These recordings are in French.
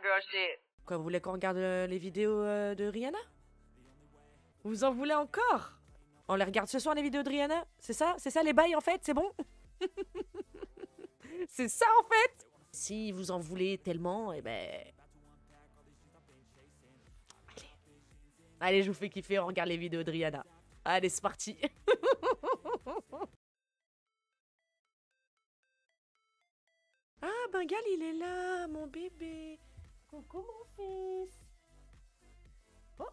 girl shit. Quoi, vous voulez qu'on regarde les vidéos de Rihanna? Vous en voulez encore? On les regarde ce soir, les vidéos de Rihanna? C'est ça? C'est ça les bails, en fait? C'est bon? C'est ça, en fait? Si vous en voulez tellement, eh ben... Allez, je vous fais kiffer, on regarde les vidéos de Rihanna. Allez, c'est parti. Ah, Bengal, il est là, mon bébé. Coucou, mon fils. Oh.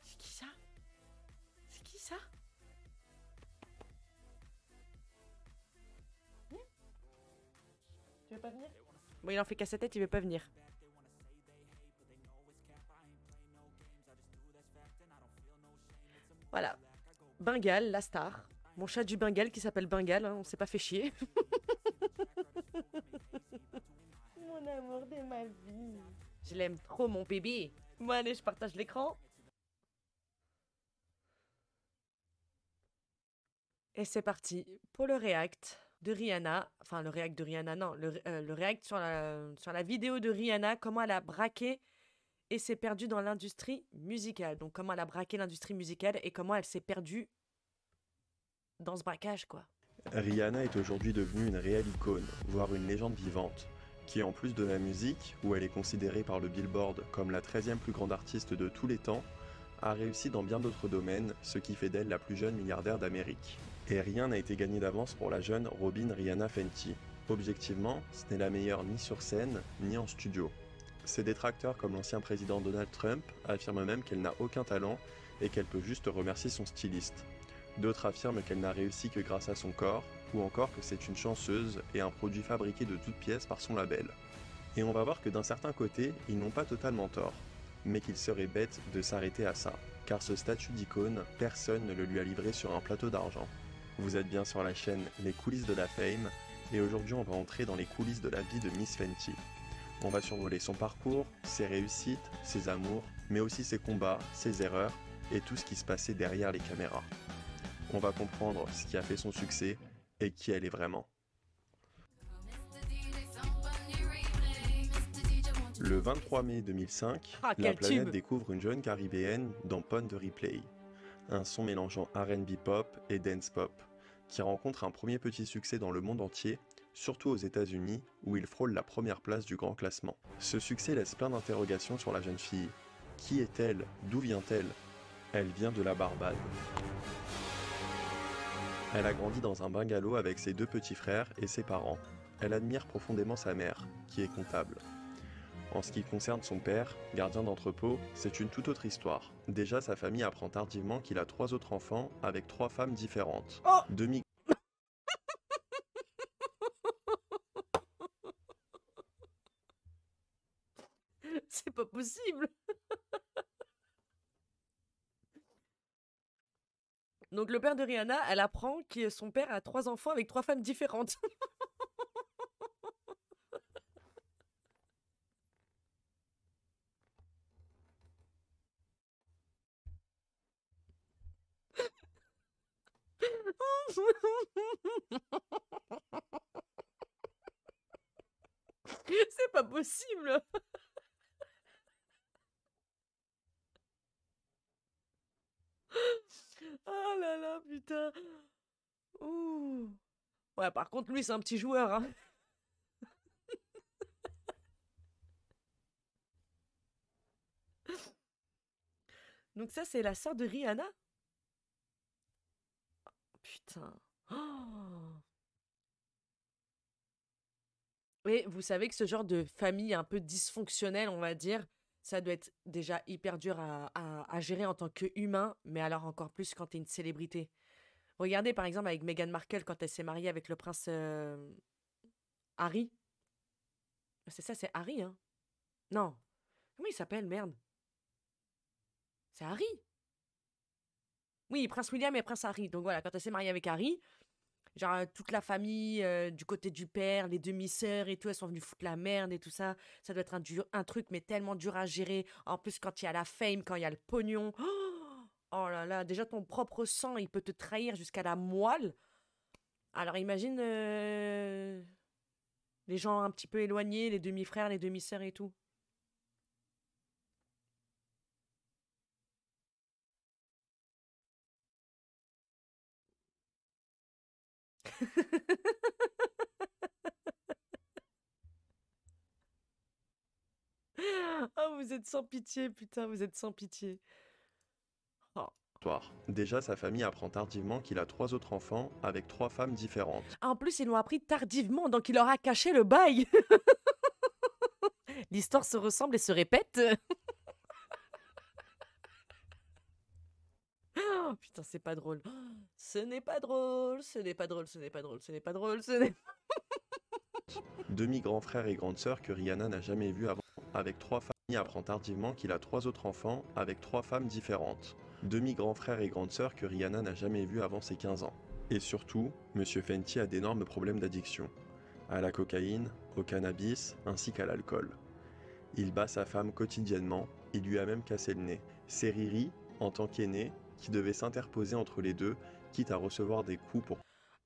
C'est qui ça? C'est qui ça? Tu veux pas venir? Bon, il en fait qu'à sa tête, il veut pas venir. Voilà. Bengal, la star. Mon chat du Bengale qui s'appelle Bengal, hein, on s'est pas fait chier. Mon amour de ma vie. Je l'aime trop, mon bébé. Bon, allez, je partage l'écran. Et c'est parti pour le react de Rihanna. Enfin, le react de Rihanna, non. Le react sur la vidéo de Rihanna, comment elle a braqué et s'est perdue dans l'industrie musicale. Donc, comment elle a braqué l'industrie musicale et comment elle s'est perdue dans ce braquage, quoi. Rihanna est aujourd'hui devenue une réelle icône, voire une légende vivante, qui en plus de la musique, où elle est considérée par le Billboard comme la 13e plus grande artiste de tous les temps, a réussi dans bien d'autres domaines, ce qui fait d'elle la plus jeune milliardaire d'Amérique. Et rien n'a été gagné d'avance pour la jeune Robyn Rihanna Fenty. Objectivement, ce n'est la meilleure ni sur scène, ni en studio. Ses détracteurs comme l'ancien président Donald Trump affirment même qu'elle n'a aucun talent et qu'elle peut juste remercier son styliste. D'autres affirment qu'elle n'a réussi que grâce à son corps, ou encore que c'est une chanceuse et un produit fabriqué de toutes pièces par son label. Et on va voir que d'un certain côté, ils n'ont pas totalement tort, mais qu'il serait bête de s'arrêter à ça, car ce statut d'icône, personne ne le lui a livré sur un plateau d'argent. Vous êtes bien sur la chaîne Les coulisses de la fame, et aujourd'hui on va entrer dans les coulisses de la vie de Miss Fenty. On va survoler son parcours, ses réussites, ses amours, mais aussi ses combats, ses erreurs, et tout ce qui se passait derrière les caméras. On va comprendre ce qui a fait son succès et qui elle est vraiment. Le 23 mai 2005, la planète découvre une jeune caribéenne dans Pon de Replay, un son mélangeant R&B pop et dance pop, qui rencontre un premier petit succès dans le monde entier, surtout aux États-Unis où il frôle la première place du grand classement. Ce succès laisse plein d'interrogations sur la jeune fille. Qui est-elle? D'où vient-elle? Elle vient de la Barbade. Elle a grandi dans un bungalow avec ses deux petits frères et ses parents. Elle admire profondément sa mère, qui est comptable. En ce qui concerne son père, gardien d'entrepôt, c'est une toute autre histoire. Déjà, sa famille apprend tardivement qu'il a 3 autres enfants avec 3 femmes différentes. Oh C'est pas possible. Donc le père de Rihanna, elle apprend que son père a 3 enfants avec 3 femmes différentes. C'est pas possible. Oh là là, putain. Ouh. Ouais, par contre, lui, c'est un petit joueur, hein. Donc ça, c'est la sœur de Rihanna? Putain. Oh. Et vous savez que ce genre de famille un peu dysfonctionnelle, on va dire, ça doit être déjà hyper dur à gérer en tant qu'humain, mais alors encore plus quand t'es une célébrité. Regardez par exemple avec Meghan Markle quand elle s'est mariée avec le prince Harry. C'est ça, c'est Harry, hein? Non. Comment il s'appelle, merde? C'est Harry? Oui, prince William et prince Harry. Donc voilà, quand elle s'est mariée avec Harry, genre toute la famille, du côté du père, les demi-sœurs et tout, elles sont venues foutre la merde et tout ça. Ça doit être un truc, mais tellement dur à gérer. En plus, quand il y a la fame, quand il y a le pognon. Oh là là, déjà ton propre sang, il peut te trahir jusqu'à la moelle. Alors imagine Les gens un petit peu éloignés, les demi-frères, les demi-sœurs et tout. Oh, vous êtes sans pitié, putain, vous êtes sans pitié. Oh. Histoire. Déjà, sa famille apprend tardivement qu'il a 3 autres enfants avec 3 femmes différentes. Ah, en plus, ils l'ont appris tardivement, donc il leur a caché le bail. L'histoire se ressemble et se répète. Oh, putain, c'est pas drôle. Oh, ce n'est pas drôle, ce n'est pas drôle, ce n'est pas drôle, ce n'est pas drôle, ce n'est... Demi-grands frères et grandes sœurs que Rihanna n'a jamais vus avant. Avec 3 familles, apprend tardivement qu'il a 3 autres enfants avec 3 femmes différentes. Demi-grands frères et grandes sœurs que Rihanna n'a jamais vus avant ses 15 ans. Et surtout, Monsieur Fenty a d'énormes problèmes d'addiction. À la cocaïne, au cannabis, ainsi qu'à l'alcool. Il bat sa femme quotidiennement, il lui a même cassé le nez. C'est Riri, en tant qu'aînée, qui devait s'interposer entre les deux, quitte à recevoir des coups pour...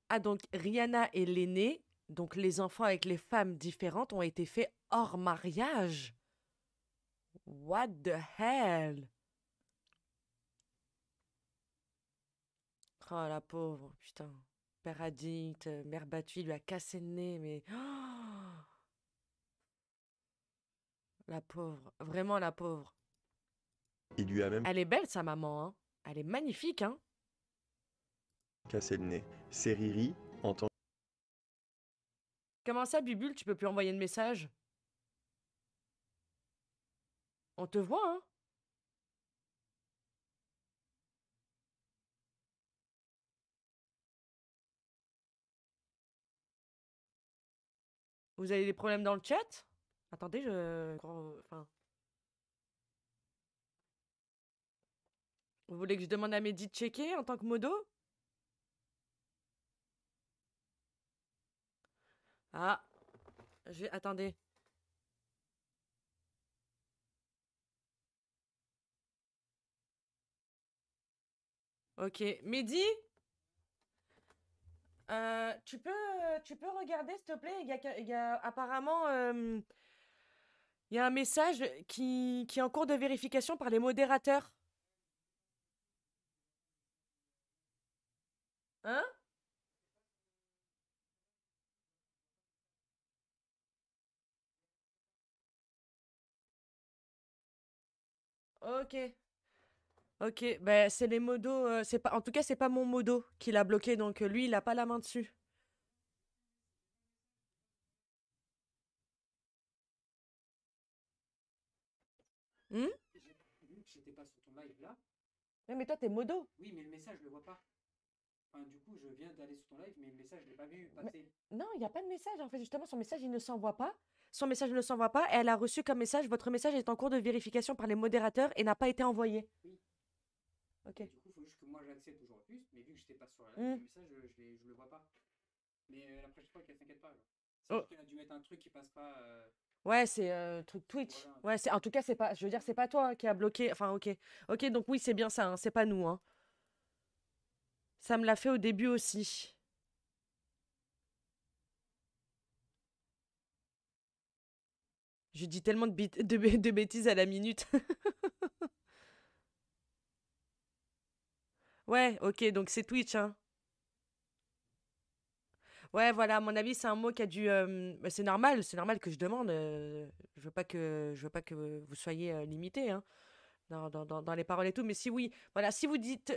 Ah, donc Rihanna et l'aîné, donc les enfants avec les femmes différentes, ont été faits hors mariage. What the hell? Oh, la pauvre, putain. Père addict, mère battue, il lui a cassé le nez, mais... Oh, la pauvre, vraiment la pauvre. Il lui a même Elle est belle, sa maman, hein. Elle est magnifique, hein. cassé le nez. C'est Riri, en tant Comment ça, Bubule, tu peux plus envoyer de message? On te voit, hein. Vous avez des problèmes dans le chat? Attendez, Enfin... Vous voulez que je demande à Mehdi de checker en tant que modo? Ah, attendez. Ok, Mehdi? Tu peux regarder, s'il te plaît? Il y a apparemment... il y a un message qui est en cours de vérification par les modérateurs. Hein? Ok. Ok, ben c'est les modos. C'est pas, en tout cas, c'est pas mon modo qui l'a bloqué, donc lui, il a pas la main dessus. Hmm? Vu que j'étais pas sur ton live là, Ouais, mais toi, t'es modo. oui, mais le message, je le vois pas. Enfin, du coup, je viens d'aller sur ton live, mais le message, je l'ai pas vu Mais- passer. Non, il n'y a pas de message. En fait, justement, son message, il ne s'envoie pas. Son message ne s'envoie pas. Et elle a reçu comme message, votre message est en cours de vérification par les modérateurs et n'a pas été envoyé. Oui. Ok. Du coup, il faut juste que moi j'accepte toujours plus, mais vu que j'étais pas sur la live, Hmm. le message, je le vois pas. Mais la prochaine fois, qu'elle s'inquiète pas. Genre. C'est Oh. juste qu'elle a dû mettre un truc qui passe pas. Ouais, c'est truc Twitch. Voilà. Ouais, en tout cas, c'est pas. Je veux dire, c'est pas toi qui a bloqué. Enfin, ok. Ok, donc oui, c'est bien ça. Hein, c'est pas nous. Hein. Ça me l'a fait au début aussi. Je dis tellement de bêtises à la minute. Ouais, ok, donc c'est Twitch, hein. Ouais, voilà, à mon avis, c'est un mot qui a dû. Bah, c'est normal que je demande. Je veux pas que vous soyez limité, hein, dans les paroles et tout. Mais si oui, voilà, si vous dites,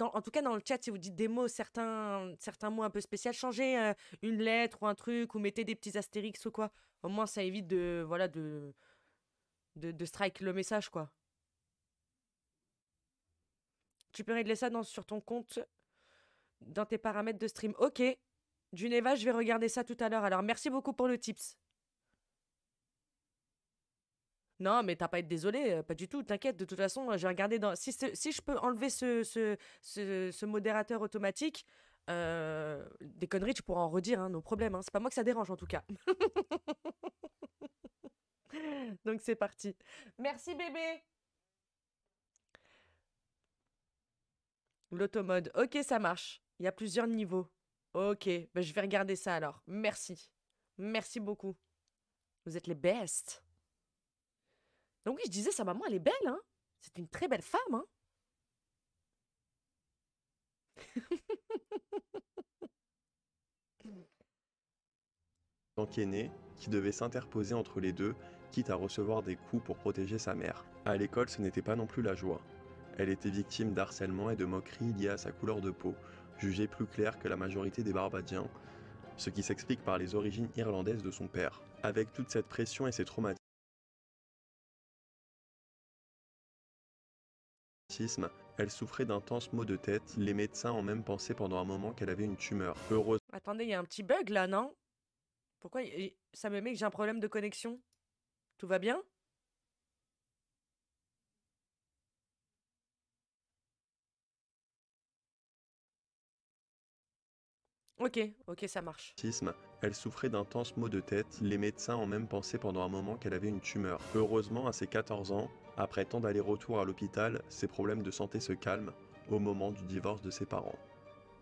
en tout cas dans le chat, si vous dites des mots, certains mots un peu spéciaux, changez une lettre ou un truc, ou mettez des petits astérix ou quoi. Au moins, ça évite voilà, de strike le message, quoi. Tu peux régler ça sur ton compte, dans tes paramètres de stream. Ok. Juneva, je vais regarder ça tout à l'heure. Alors, merci beaucoup pour le tips. Non, mais t'as pas à être désolé, pas du tout, t'inquiète. De toute façon, j'ai regardé dans. Si je peux enlever ce modérateur automatique, des conneries, tu pourras en redire, hein, nos problèmes. Hein. C'est pas moi que ça dérange en tout cas. Donc c'est parti. Merci bébé. L'automode. Ok, ça marche. Il y a plusieurs niveaux. Ok, ben, je vais regarder ça alors. Merci. Merci beaucoup. Vous êtes les best. Donc oui, je disais, sa maman, elle est belle, hein. C'est une très belle femme, hein. Qui est né, qui devait s'interposer entre les deux, quitte à recevoir des coups pour protéger sa mère. À l'école, ce n'était pas non plus la joie. Elle était victime d'harcèlement et de moqueries liées à sa couleur de peau, jugée plus claire que la majorité des Barbadiens, ce qui s'explique par les origines irlandaises de son père. Avec toute cette pression et ces traumatismes, elle souffrait d'intenses maux de tête. Les médecins ont même pensé pendant un moment qu'elle avait une tumeur. Heureusement, Attendez, il y a un petit bug là, non? Pourquoi ça me met que j'ai un problème de connexion? Tout va bien? Ok, ok, ça marche. elle souffrait d'intenses maux de tête. Les médecins ont même pensé pendant un moment qu'elle avait une tumeur. Heureusement, à ses 14 ans, après tant d'allers-retours à l'hôpital, ses problèmes de santé se calment au moment du divorce de ses parents.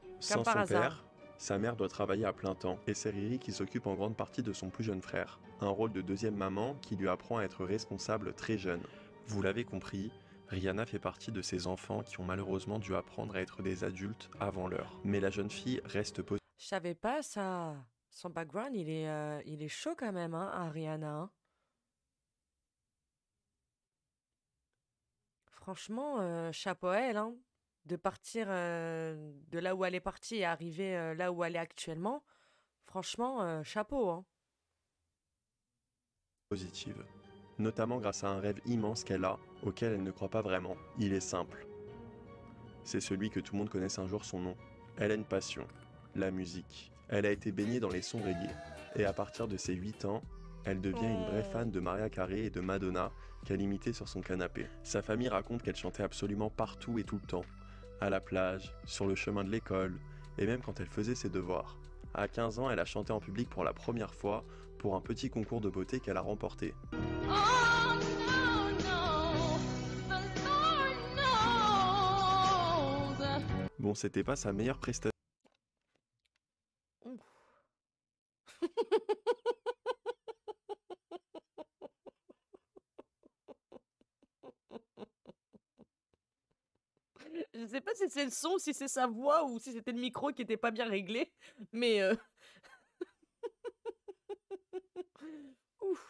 Comme Sans par son hasard. père, sa mère doit travailler à plein temps et c'est Riri qui s'occupe en grande partie de son plus jeune frère. Un rôle de deuxième maman qui lui apprend à être responsable très jeune. Vous l'avez compris, Rihanna fait partie de ces enfants qui ont malheureusement dû apprendre à être des adultes avant l'heure. Mais la jeune fille reste positive. Je savais pas ça. Son background, il est chaud quand même, hein, Ariana. Hein. Franchement, chapeau à elle, hein. De partir de là où elle est partie et arriver là où elle est actuellement. Franchement, chapeau, hein. Positive, notamment grâce à un rêve immense qu'elle a, auquel elle ne croit pas vraiment. Il est simple. C'est celui que tout le monde connaisse un jour son nom. Elle a une passion, la musique. Elle a été baignée dans les sons reggae, et à partir de ses 8 ans, elle devient une vraie fan de Mariah Carey et de Madonna qu'elle imitait sur son canapé. Sa famille raconte qu'elle chantait absolument partout et tout le temps, à la plage, sur le chemin de l'école, et même quand elle faisait ses devoirs. À 15 ans, elle a chanté en public pour la première fois pour un petit concours de beauté qu'elle a remporté. Oh no, no, the Lord knows. Bon, c'était pas sa meilleure prestation. Je sais pas si c'est le son, si c'est sa voix ou si c'était le micro qui était pas bien réglé, mais ouf.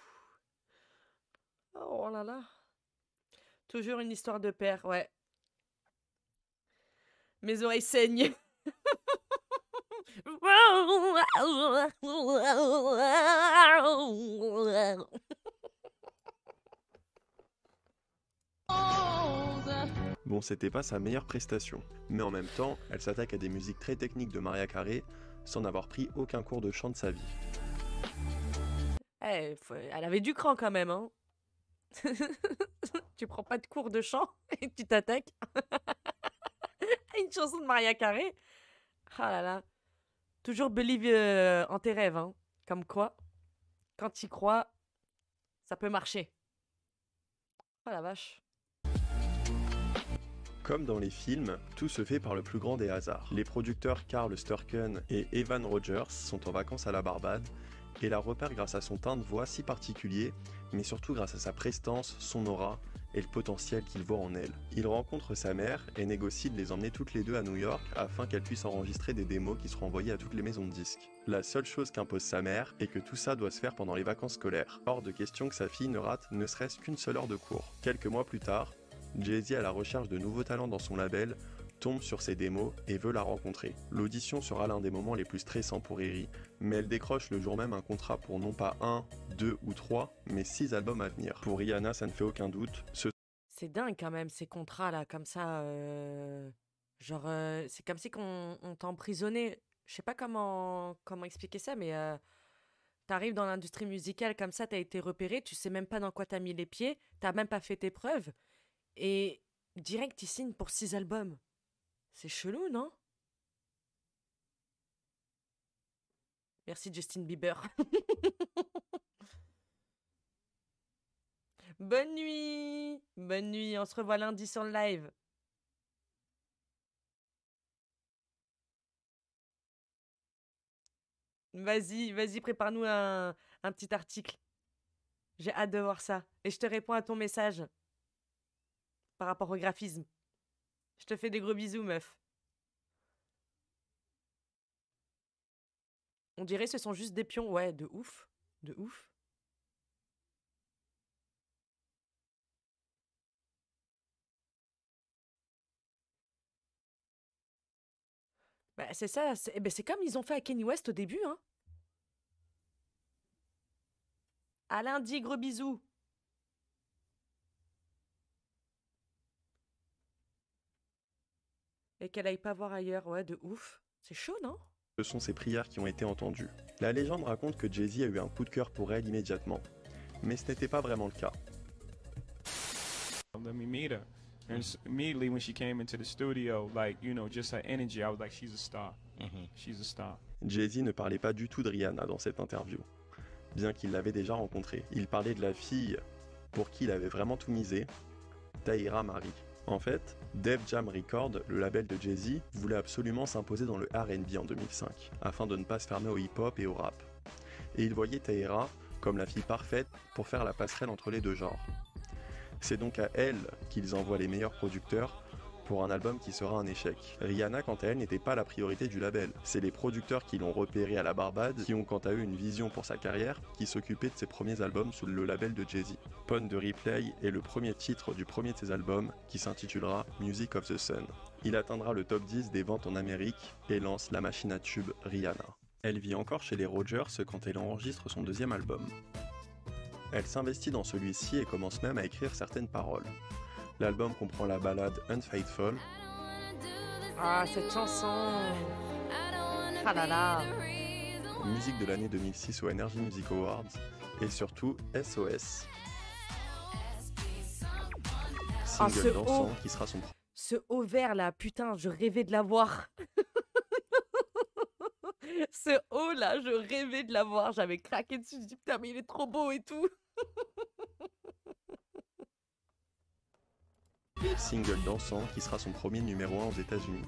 Oh là là. Toujours une histoire de père, ouais. Mes oreilles saignent. Bon, c'était pas sa meilleure prestation, mais en même temps, elle s'attaque à des musiques très techniques de Mariah Carey sans n'avoir pris aucun cours de chant de sa vie. Elle avait du cran quand même, hein. Tu prends pas de cours de chant et tu t'attaques à une chanson de Mariah Carey. Ah là là. Toujours believe en tes rêves, hein. Comme quoi, quand tu y crois, ça peut marcher. Oh la vache. Comme dans les films, tout se fait par le plus grand des hasards. Les producteurs Carl Sturken et Evan Rogers sont en vacances à la Barbade et la repèrent grâce à son teint de voix si particulier, mais surtout grâce à sa prestance, son aura et le potentiel qu'il voit en elle. Il rencontre sa mère et négocie de les emmener toutes les deux à New York afin qu'elles puissent enregistrer des démos qui seront envoyées à toutes les maisons de disques. La seule chose qu'impose sa mère est que tout ça doit se faire pendant les vacances scolaires. Hors de question que sa fille ne rate ne serait-ce qu'une seule heure de cours. Quelques mois plus tard, Jay-Z, à la recherche de nouveaux talents dans son label, tombe sur ses démos et veut la rencontrer. L'audition sera l'un des moments les plus stressants pour Riri, mais elle décroche le jour même un contrat pour non pas 1, 2 ou 3, mais 6 albums à venir. Pour Rihanna, ça ne fait aucun doute, C'est dingue quand même, ces contrats-là, comme ça. Genre, c'est comme si on t'emprisonnait. Je sais pas comment expliquer ça, mais t'arrives dans l'industrie musicale comme ça, t'as été repéré, tu sais même pas dans quoi t'as mis les pieds, t'as même pas fait tes preuves, et direct, ils signent pour 6 albums. C'est chelou, non? Merci Justin Bieber. Bonne nuit! Bonne nuit, on se revoit lundi sur le live. Vas-y, vas-y, prépare-nous un petit article. J'ai hâte de voir ça. Et je te réponds à ton message par rapport au graphisme. Je te fais des gros bisous, meuf. On dirait que ce sont juste des pions. Ouais, de ouf. De ouf. Bah, c'est ça. C'est comme ils ont fait à Kanye West au début, hein. À lundi, gros bisous. Et qu'elle aille pas voir ailleurs. Ouais, de ouf. C'est chaud, non? Ce sont ses prières qui ont été entendues. La légende raconte que Jay-Z a eu un coup de cœur pour elle immédiatement. Mais ce n'était pas vraiment le cas. Let me meet her. And immediately when she came into the studio, like, you know, just her energy, I was like, she's a star. She's a star. Jay-Z ne parlait pas du tout de Rihanna dans cette interview, bien qu'il l'avait déjà rencontrée. Il parlait de la fille pour qui il avait vraiment tout misé, Tahira Mari. En fait, Def Jam Records, le label de Jay-Z, voulait absolument s'imposer dans le R&B en 2005, afin de ne pas se fermer au hip-hop et au rap. Et il voyait Tahira comme la fille parfaite pour faire la passerelle entre les deux genres. C'est donc à elle qu'ils envoient les meilleurs producteurs pour un album qui sera un échec. Rihanna, quant à elle, n'était pas la priorité du label. C'est les producteurs qui l'ont repérée à la Barbade, qui ont quant à eux une vision pour sa carrière, qui s'occupaient de ses premiers albums sous le label de Jay-Z. Pon de Replay est le premier titre du premier de ses albums, qui s'intitulera Music of the Sun. Il atteindra le top 10 des ventes en Amérique et lance la machine à tube Rihanna. Elle vit encore chez les Rogers quand elle enregistre son deuxième album. Elle s'investit dans celui-ci et commence même à écrire certaines paroles. L'album comprend la ballade Unfaithful. Ah, cette chanson. Ah là là. Musique de l'année 2006 aux Energy Music Awards. Et surtout SOS. Ah, Single dansant qui sera son Ce haut vert là, putain, je rêvais de l'avoir. Ce haut là, je rêvais de l'avoir. J'avais craqué dessus. Je me dis putain, mais il est trop beau et tout. single dansant qui sera son premier numéro 1 aux États-Unis.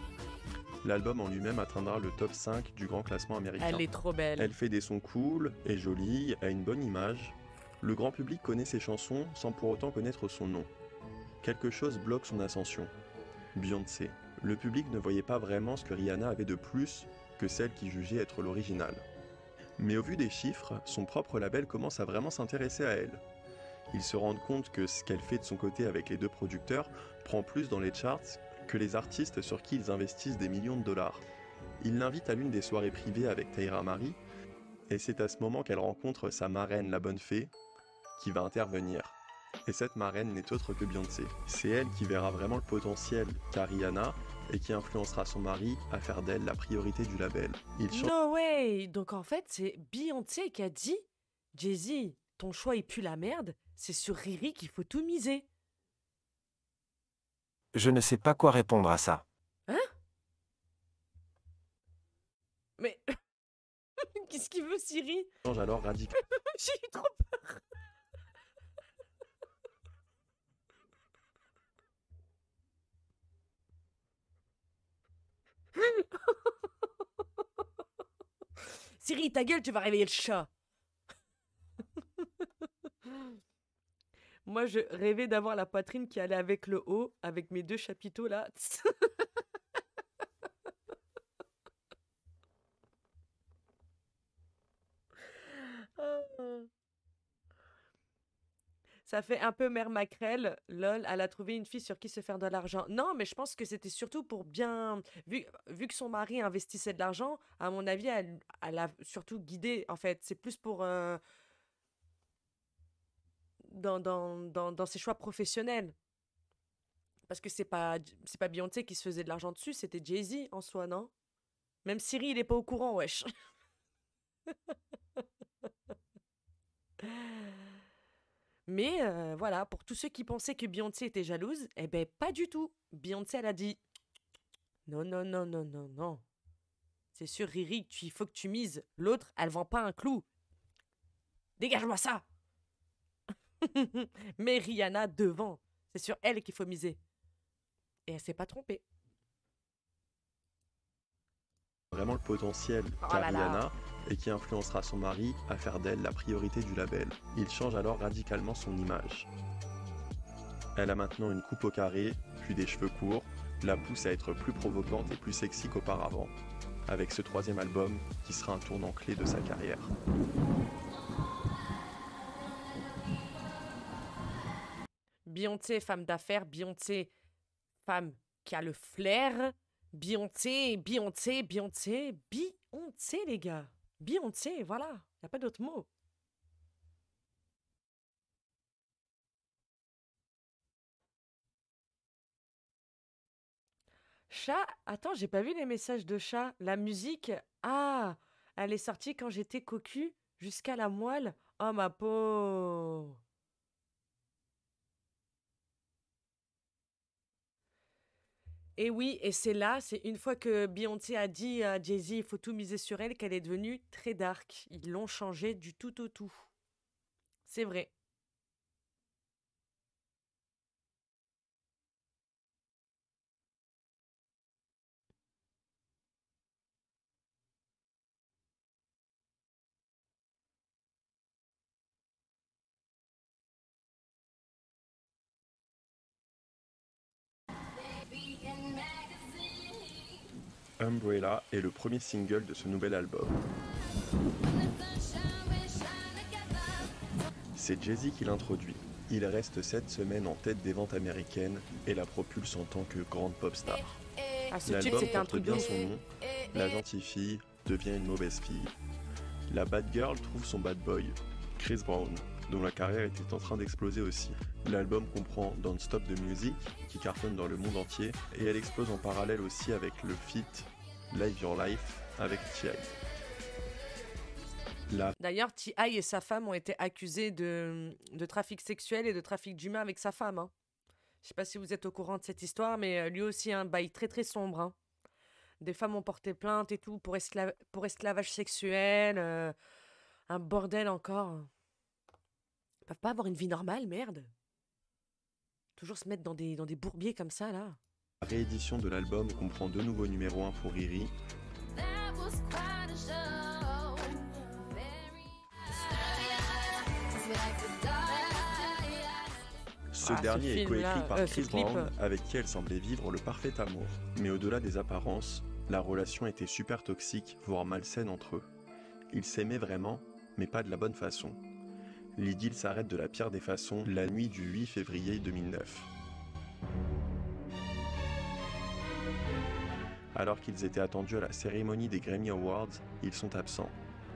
L'album en lui-même atteindra le top 5 du grand classement américain. Elle est trop belle. Elle fait des sons cool, est jolie, a une bonne image. Le grand public connaît ses chansons sans pour autant connaître son nom. Quelque chose bloque son ascension. Beyoncé. Le public ne voyait pas vraiment ce que Rihanna avait de plus que celle qui jugeait être l'original. Mais au vu des chiffres, son propre label commence à vraiment s'intéresser à elle. Ils se rendent compte que ce qu'elle fait de son côté avec les deux producteurs prend plus dans les charts que les artistes sur qui ils investissent des millions de dollars. Ils l'invitent à l'une des soirées privées avec Tahira Mari, et c'est à ce moment qu'elle rencontre sa marraine, la bonne fée, qui va intervenir. Et cette marraine n'est autre que Beyoncé. C'est elle qui verra vraiment le potentiel qu'a Rihanna et qui influencera son mari à faire d'elle la priorité du label. No way! Donc en fait, c'est Beyoncé qui a dit « Jay-Z, ton choix il pue la merde, c'est sur Riri qu'il faut tout miser. » Je ne sais pas quoi répondre à ça. Hein? Mais... Qu'est-ce qu'il veut, Siri? Change alors radicalement. J'ai eu trop peur. Siri, ta gueule, tu vas réveiller le chat. Moi, je rêvais d'avoir la poitrine qui allait avec le haut, avec mes deux chapiteaux là. Ça fait un peu mère maquerelle, lol, elle a trouvé une fille sur qui se faire de l'argent. Non, mais je pense que c'était surtout pour bien... Vu que son mari investissait de l'argent, à mon avis, elle a surtout guidé, en fait. C'est plus pour... dans ses choix professionnels. Parce que c'est pas Beyoncé qui se faisait de l'argent dessus, c'était Jay-Z en soi, non? Même Siri, il est pas au courant, wesh. Mais voilà, pour tous ceux qui pensaient que Beyoncé était jalouse, eh ben pas du tout. Beyoncé, elle a dit non, non, non, non, non, non. C'est sûr, Riri, il faut que tu mises. L'autre, elle vend pas un clou. Dégage-moi ça. Mais Rihanna devant. C'est sur elle qu'il faut miser. Et elle s'est pas trompée. Vraiment le potentiel Oh qu'a là là. Rihanna et qui influencera son mari à faire d'elle la priorité du label. Il change alors radicalement son image. Elle a maintenant une coupe au carré, puis des cheveux courts, la pousse à être plus provocante et plus sexy qu'auparavant, avec ce troisième album qui sera un tournant clé de sa carrière. Beyoncé, femme d'affaires, Beyoncé, femme qui a le flair, Beyoncé, Beyoncé, Beyoncé, Beyoncé, les gars. Beyoncé, voilà, y a pas d'autre mot. Chat, attends, j'ai pas vu les messages de chat. La musique, ah, elle est sortie quand j'étais cocu jusqu'à la moelle. Oh ma pauvre. Et oui, et c'est là, c'est une fois que Beyoncé a dit à Jay-Z, il faut tout miser sur elle, qu'elle est devenue très dark. Ils l'ont changé du tout au tout. C'est vrai. Umbrella est le premier single de ce nouvel album. C'est Jay-Z qui l'introduit. Il reste 7 semaines en tête des ventes américaines et la propulse en tant que grande pop star. Ah, ce titre, L'album c'était un porte truc de bien ouf. son nom, la gentille fille devient une mauvaise fille. La bad girl trouve son bad boy, Chris Brown, dont la carrière était en train d'exploser aussi. L'album comprend Don't Stop the Music, qui cartonne dans le monde entier, et elle explose en parallèle aussi avec le feat Live Your Life avec T.I. D'ailleurs, T.I. et sa femme ont été accusés de trafic sexuel et de trafic d'humains avec sa femme. Hein. Je sais pas si vous êtes au courant de cette histoire, mais lui aussi, un bail très très sombre. Hein. Des femmes ont porté plainte et tout pour esclavage sexuel. Un bordel encore. Ils peuvent pas avoir une vie normale, merde. Toujours se mettre dans des bourbiers comme ça, là. La réédition de l'album comprend 2 nouveaux numéros 1 pour Riri, ce ce dernier est film-là, coécrit par ce Chris clip. Brown, avec qui elle semblait vivre le parfait amour. Mais au-delà des apparences, la relation était super toxique, voire malsaine entre eux. Ils s'aimaient vraiment, mais pas de la bonne façon. L'idylle s'arrête de la pire des façons la nuit du 8 février 2009. Alors qu'ils étaient attendus à la cérémonie des Grammy Awards, ils sont absents.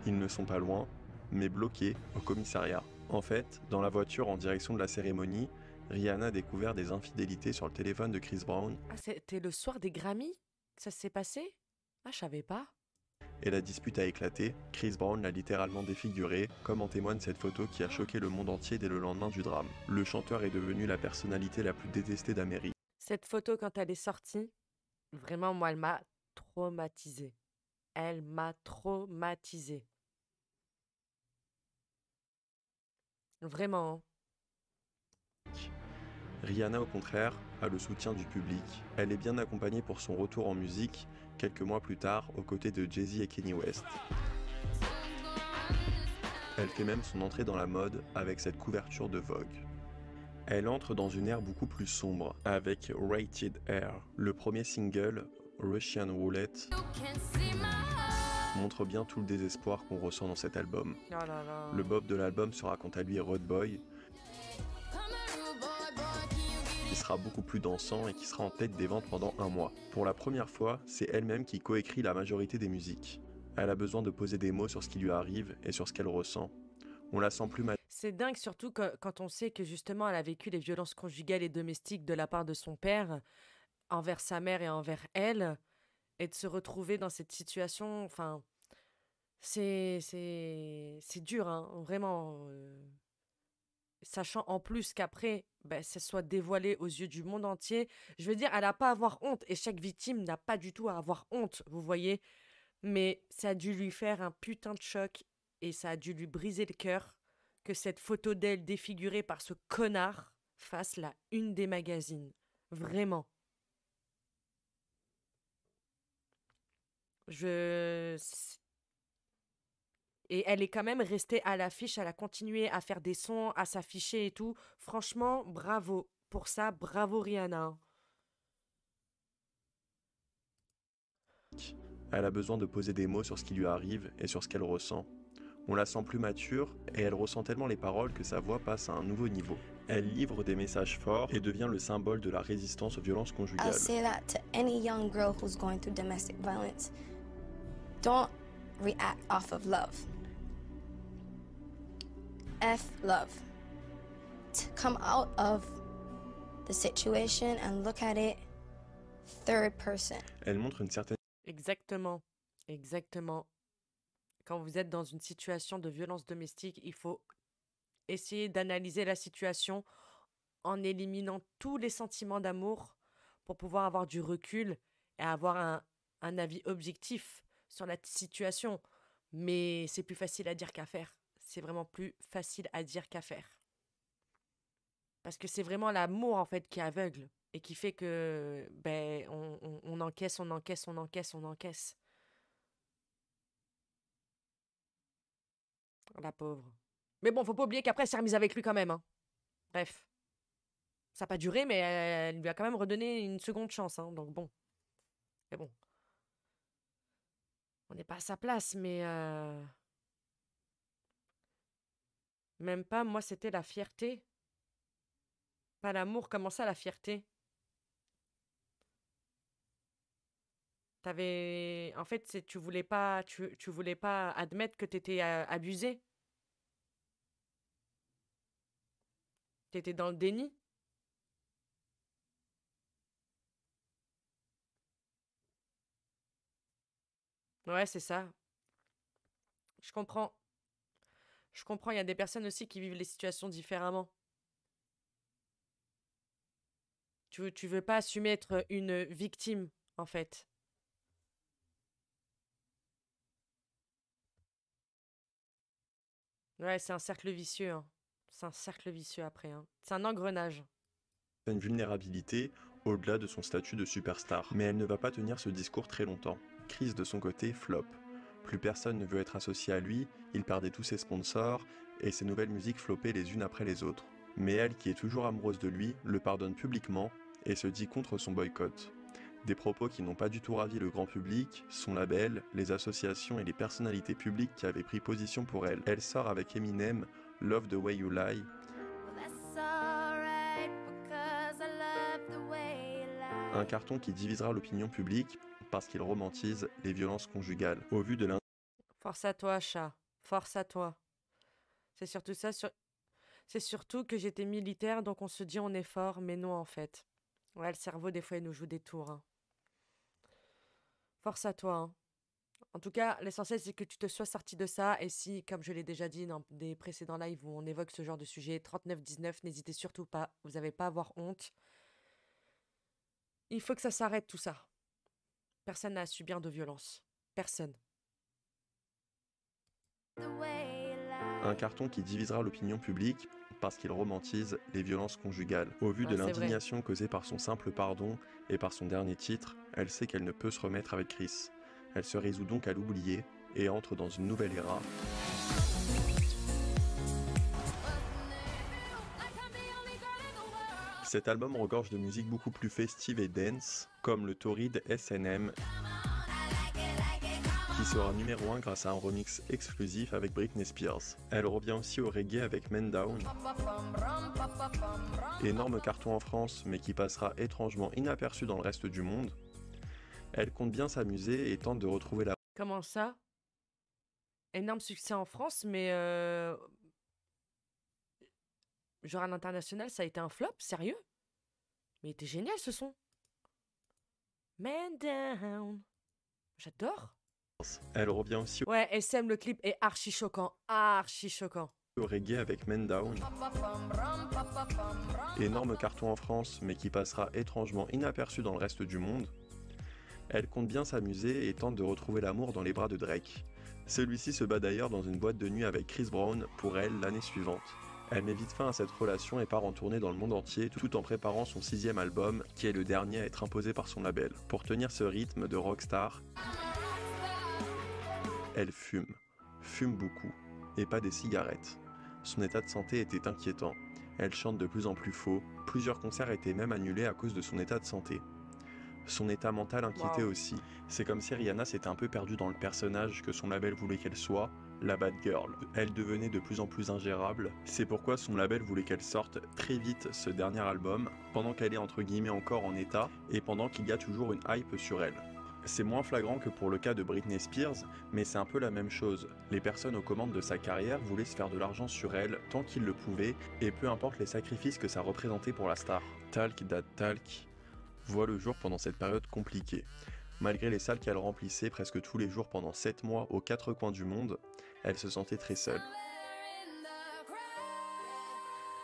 Ils ne sont pas loin, mais bloqués au commissariat. En fait, dans la voiture en direction de la cérémonie, Rihanna a découvert des infidélités sur le téléphone de Chris Brown Ah, c'était le soir des Grammys que ça s'est passé? Ah, je savais pas. et la dispute a éclaté. Chris Brown l'a littéralement défiguré, comme en témoigne cette photo qui a choqué le monde entier dès le lendemain du drame. Le chanteur est devenu la personnalité la plus détestée d'Amérique. Cette photo, quand elle est sortie, vraiment, moi, elle m'a traumatisée. Elle m'a traumatisée. Vraiment. Rihanna, au contraire, a le soutien du public. Elle est bien accompagnée pour son retour en musique, quelques mois plus tard, aux côtés de Jay-Z et Kanye West. Elle fait même son entrée dans la mode avec cette couverture de Vogue. Elle entre dans une ère beaucoup plus sombre, avec Rated R. Le premier single, Russian Roulette, montre bien tout le désespoir qu'on ressent dans cet album. Oh là là. Le bob de l'album sera quant à lui Road Boy, qui sera beaucoup plus dansant et qui sera en tête des ventes pendant un mois. Pour la première fois, c'est elle-même qui coécrit la majorité des musiques. Elle a besoin de poser des mots sur ce qui lui arrive et sur ce qu'elle ressent. On la sent plus C'est dingue, surtout quand on sait que justement elle a vécu les violences conjugales et domestiques de la part de son père envers sa mère et envers elle, et de se retrouver dans cette situation, enfin, c'est dur, hein, vraiment. Sachant en plus qu'après, ben, ça soit dévoilé aux yeux du monde entier. Je veux dire, elle n'a pas à avoir honte, et chaque victime n'a pas du tout à avoir honte, vous voyez. Mais ça a dû lui faire un putain de choc, et ça a dû lui briser le cœur que cette photo d'elle défigurée par ce connard fasse la une des magazines. Vraiment. Je... Et elle est quand même restée à l'affiche, elle a continué à faire des sons, à s'afficher et tout. Franchement, bravo. Pour ça, bravo Rihanna. Elle a besoin de poser des mots sur ce qui lui arrive et sur ce qu'elle ressent. On la sent plus mature et elle ressent tellement les paroles que sa voix passe à un nouveau niveau. Elle livre des messages forts et devient le symbole de la résistance aux violences I'll conjugales. say that to any young girl who's going through domestic violence. Don't react off of love. F love. Come out of the situation and look at it third person. Elle montre une certaine Exactement. Exactement. Quand vous êtes dans une situation de violence domestique, il faut essayer d'analyser la situation en éliminant tous les sentiments d'amour pour pouvoir avoir du recul et avoir un avis objectif sur la situation. Mais c'est plus facile à dire qu'à faire. C'est vraiment plus facile à dire qu'à faire. Parce que c'est vraiment l'amour, en fait, qui est aveugle et qui fait que ben, on encaisse, on encaisse, on encaisse, on encaisse. La pauvre. Mais bon, faut pas oublier qu'après, elle s'est remise avec lui quand même. Hein. Bref. Ça n'a pas duré, mais elle lui a quand même redonné une seconde chance. Hein, donc bon. Mais bon. On n'est pas à sa place, mais... Même pas, moi, c'était la fierté. Pas l'amour, comment ça, la fierté? T'avais... En fait, tu voulais pas, tu voulais pas admettre que t'étais abusé. T'étais dans le déni. Ouais, c'est ça. Je comprends. Je comprends, il y a des personnes aussi qui vivent les situations différemment. Tu veux pas assumer être une victime, en fait. Ouais, c'est un cercle vicieux. Hein. C'est un cercle vicieux après. Hein. C'est un engrenage. vulnérabilité au-delà de son statut de superstar. Mais elle ne va pas tenir ce discours très longtemps. Chris, de son côté, flop. Plus personne ne veut être associé à lui, il perdait tous ses sponsors, et ses nouvelles musiques floppaient les unes après les autres. Mais elle, qui est toujours amoureuse de lui, le pardonne publiquement et se dit contre son boycott. Des propos qui n'ont pas du tout ravi le grand public, son label, les associations et les personnalités publiques qui avaient pris position pour elle. Elle sort avec Eminem, Love the Way You Lie, un carton qui divisera l'opinion publique parce qu'il romantise les violences conjugales. Au vu de Force à toi, chat. Force à toi. C'est surtout ça. C'est surtout que j'étais militaire, donc on se dit on est fort, mais non en fait. Ouais, le cerveau, des fois, il nous joue des tours. Hein. Force à toi. Hein. En tout cas, l'essentiel, c'est que tu te sois sorti de ça. Et si, comme je l'ai déjà dit dans des précédents lives où on évoque ce genre de sujet, 3919, n'hésitez surtout pas. Vous n'avez pas à avoir honte. Il faut que ça s'arrête, tout ça. Personne n'a à subir de violence. Personne. un carton qui divisera l'opinion publique parce qu'il romantise les violences conjugales. Au vu de c'est vrai. l'indignation causée par son simple pardon et par son dernier titre, elle sait qu'elle ne peut se remettre avec Chris. Elle se résout donc à l'oublier et entre dans une nouvelle ère. Cet album regorge de musique beaucoup plus festive et dance, comme le torride S&M, qui sera numéro 1 grâce à un remix exclusif avec Britney Spears. Elle revient aussi au reggae avec Men Down, énorme carton en France mais qui passera étrangement inaperçu dans le reste du monde. Elle compte bien s'amuser et tente de retrouver la... Comment ça? Énorme succès en France, mais genre à l'international, ça a été un flop, sérieux? Mais il était génial ce son. Man down. J'adore. Elle revient aussi Ouais, SM, le clip est archi choquant, archi choquant. au reggae avec Men Down, énorme carton en France mais qui passera étrangement inaperçu dans le reste du monde. Elle compte bien s'amuser et tente de retrouver l'amour dans les bras de Drake. Celui-ci se bat d'ailleurs dans une boîte de nuit avec Chris Brown pour elle l'année suivante. Elle met vite fin à cette relation et part en tournée dans le monde entier tout en préparant son 6e album qui est le dernier à être imposé par son label. Pour tenir ce rythme de rockstar, elle fume. fume beaucoup, et pas des cigarettes. Son état de santé était inquiétant. Elle chante de plus en plus faux, plusieurs concerts étaient même annulés à cause de son état de santé. Son état mental inquiétait Wow. aussi. C'est comme si Rihanna s'était un peu perdue dans le personnage que son label voulait qu'elle soit, la bad girl. Elle devenait de plus en plus ingérable, c'est pourquoi son label voulait qu'elle sorte très vite ce dernier album, pendant qu'elle est entre guillemets encore en état, et pendant qu'il y a toujours une hype sur elle. C'est moins flagrant que pour le cas de Britney Spears, mais c'est un peu la même chose. Les personnes aux commandes de sa carrière voulaient se faire de l'argent sur elle tant qu'ils le pouvaient, et peu importe les sacrifices que ça représentait pour la star. Talk That Talk voit le jour pendant cette période compliquée. Malgré les salles qu'elle remplissait presque tous les jours pendant 7 mois aux 4 coins du monde, elle se sentait très seule.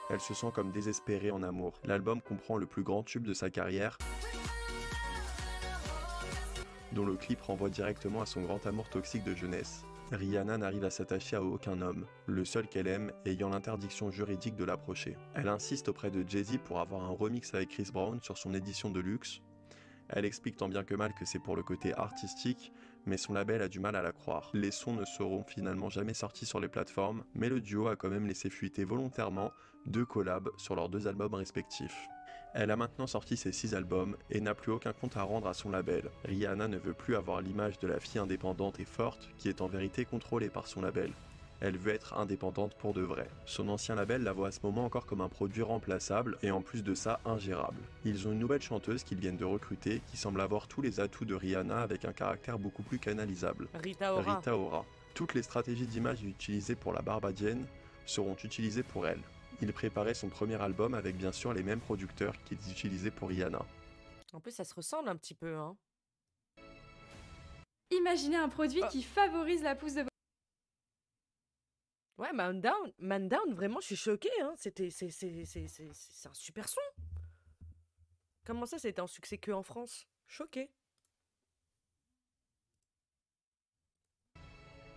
Elle se sent comme désespérée en amour. L'album comprend le plus grand tube de sa carrière, dont le clip renvoie directement à son grand amour toxique de jeunesse. Rihanna n'arrive à s'attacher à aucun homme, le seul qu'elle aime ayant l'interdiction juridique de l'approcher. Elle insiste auprès de Jay-Z pour avoir un remix avec Chris Brown sur son édition de luxe. Elle explique tant bien que mal que c'est pour le côté artistique, mais son label a du mal à la croire. Les sons ne seront finalement jamais sortis sur les plateformes, mais le duo a quand même laissé fuiter volontairement 2 collabs sur leurs 2 albums respectifs. Elle a maintenant sorti ses 6 albums et n'a plus aucun compte à rendre à son label. Rihanna ne veut plus avoir l'image de la fille indépendante et forte qui est en vérité contrôlée par son label. Elle veut être indépendante pour de vrai. Son ancien label la voit à ce moment encore comme un produit remplaçable et en plus de ça ingérable. Ils ont une nouvelle chanteuse qu'ils viennent de recruter qui semble avoir tous les atouts de Rihanna avec un caractère beaucoup plus canalisable. Rita Ora. Rita Ora. Toutes les stratégies d'image utilisées pour la Barbadienne seront utilisées pour elle. Il préparait son premier album avec bien sûr les mêmes producteurs qu'ils utilisaient pour Rihanna. En plus, ça se ressemble un petit peu, hein. Imaginez un produit Ah. qui favorise la pousse de Ouais, Man Down, vraiment, je suis choquée, hein. C'est un super son. Comment ça, c'était un succès que en France? Choquée.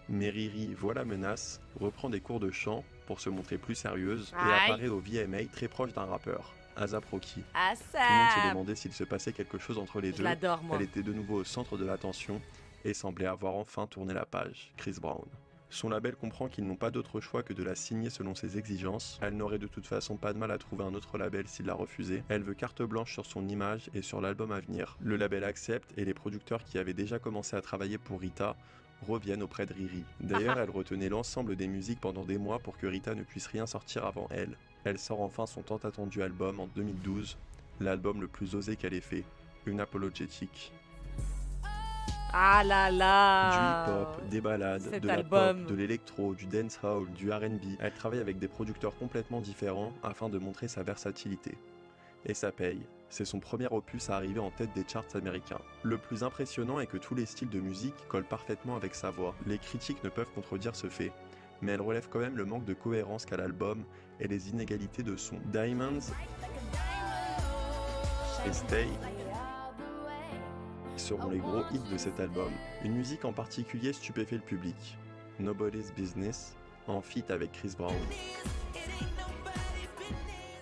Mais Riri voit la menace, reprend des cours de chant pour se montrer plus sérieuse et Aïe. apparaît au VMA très proche d'un rappeur, A$AP Rocky. Ah Tout le monde se ça. demandait s'il se passait quelque chose entre les Je deux. l'adore, moi. Elle était de nouveau au centre de l'attention et semblait avoir enfin tourné la page, Chris Brown. Son label comprend qu'ils n'ont pas d'autre choix que de la signer selon ses exigences. Elle n'aurait de toute façon pas de mal à trouver un autre label s'il la refusait. Elle veut carte blanche sur son image et sur l'album à venir. Le label accepte et les producteurs qui avaient déjà commencé à travailler pour Rita reviennent auprès de Riri. D'ailleurs, elle retenait l'ensemble des musiques pendant des mois pour que Rita ne puisse rien sortir avant elle. Elle sort enfin son tant attendu album en 2012, l'album le plus osé qu'elle ait fait, Unapologetic. Ah là Du là. hip-hop, des ballades, Cet de la album. pop, de l'électro, du dancehall, du R&B. Elle travaille avec des producteurs complètement différents afin de montrer sa versatilité. Et ça paye. C'est son premier opus à arriver en tête des charts américains. Le plus impressionnant est que tous les styles de musique collent parfaitement avec sa voix. Les critiques ne peuvent contredire ce fait, mais elle relève quand même le manque de cohérence qu'a l'album et les inégalités de son. Diamonds et Stay seront les gros hits de cet album. Une musique en particulier stupéfait le public. Nobody's Business, en feat avec Chris Brown.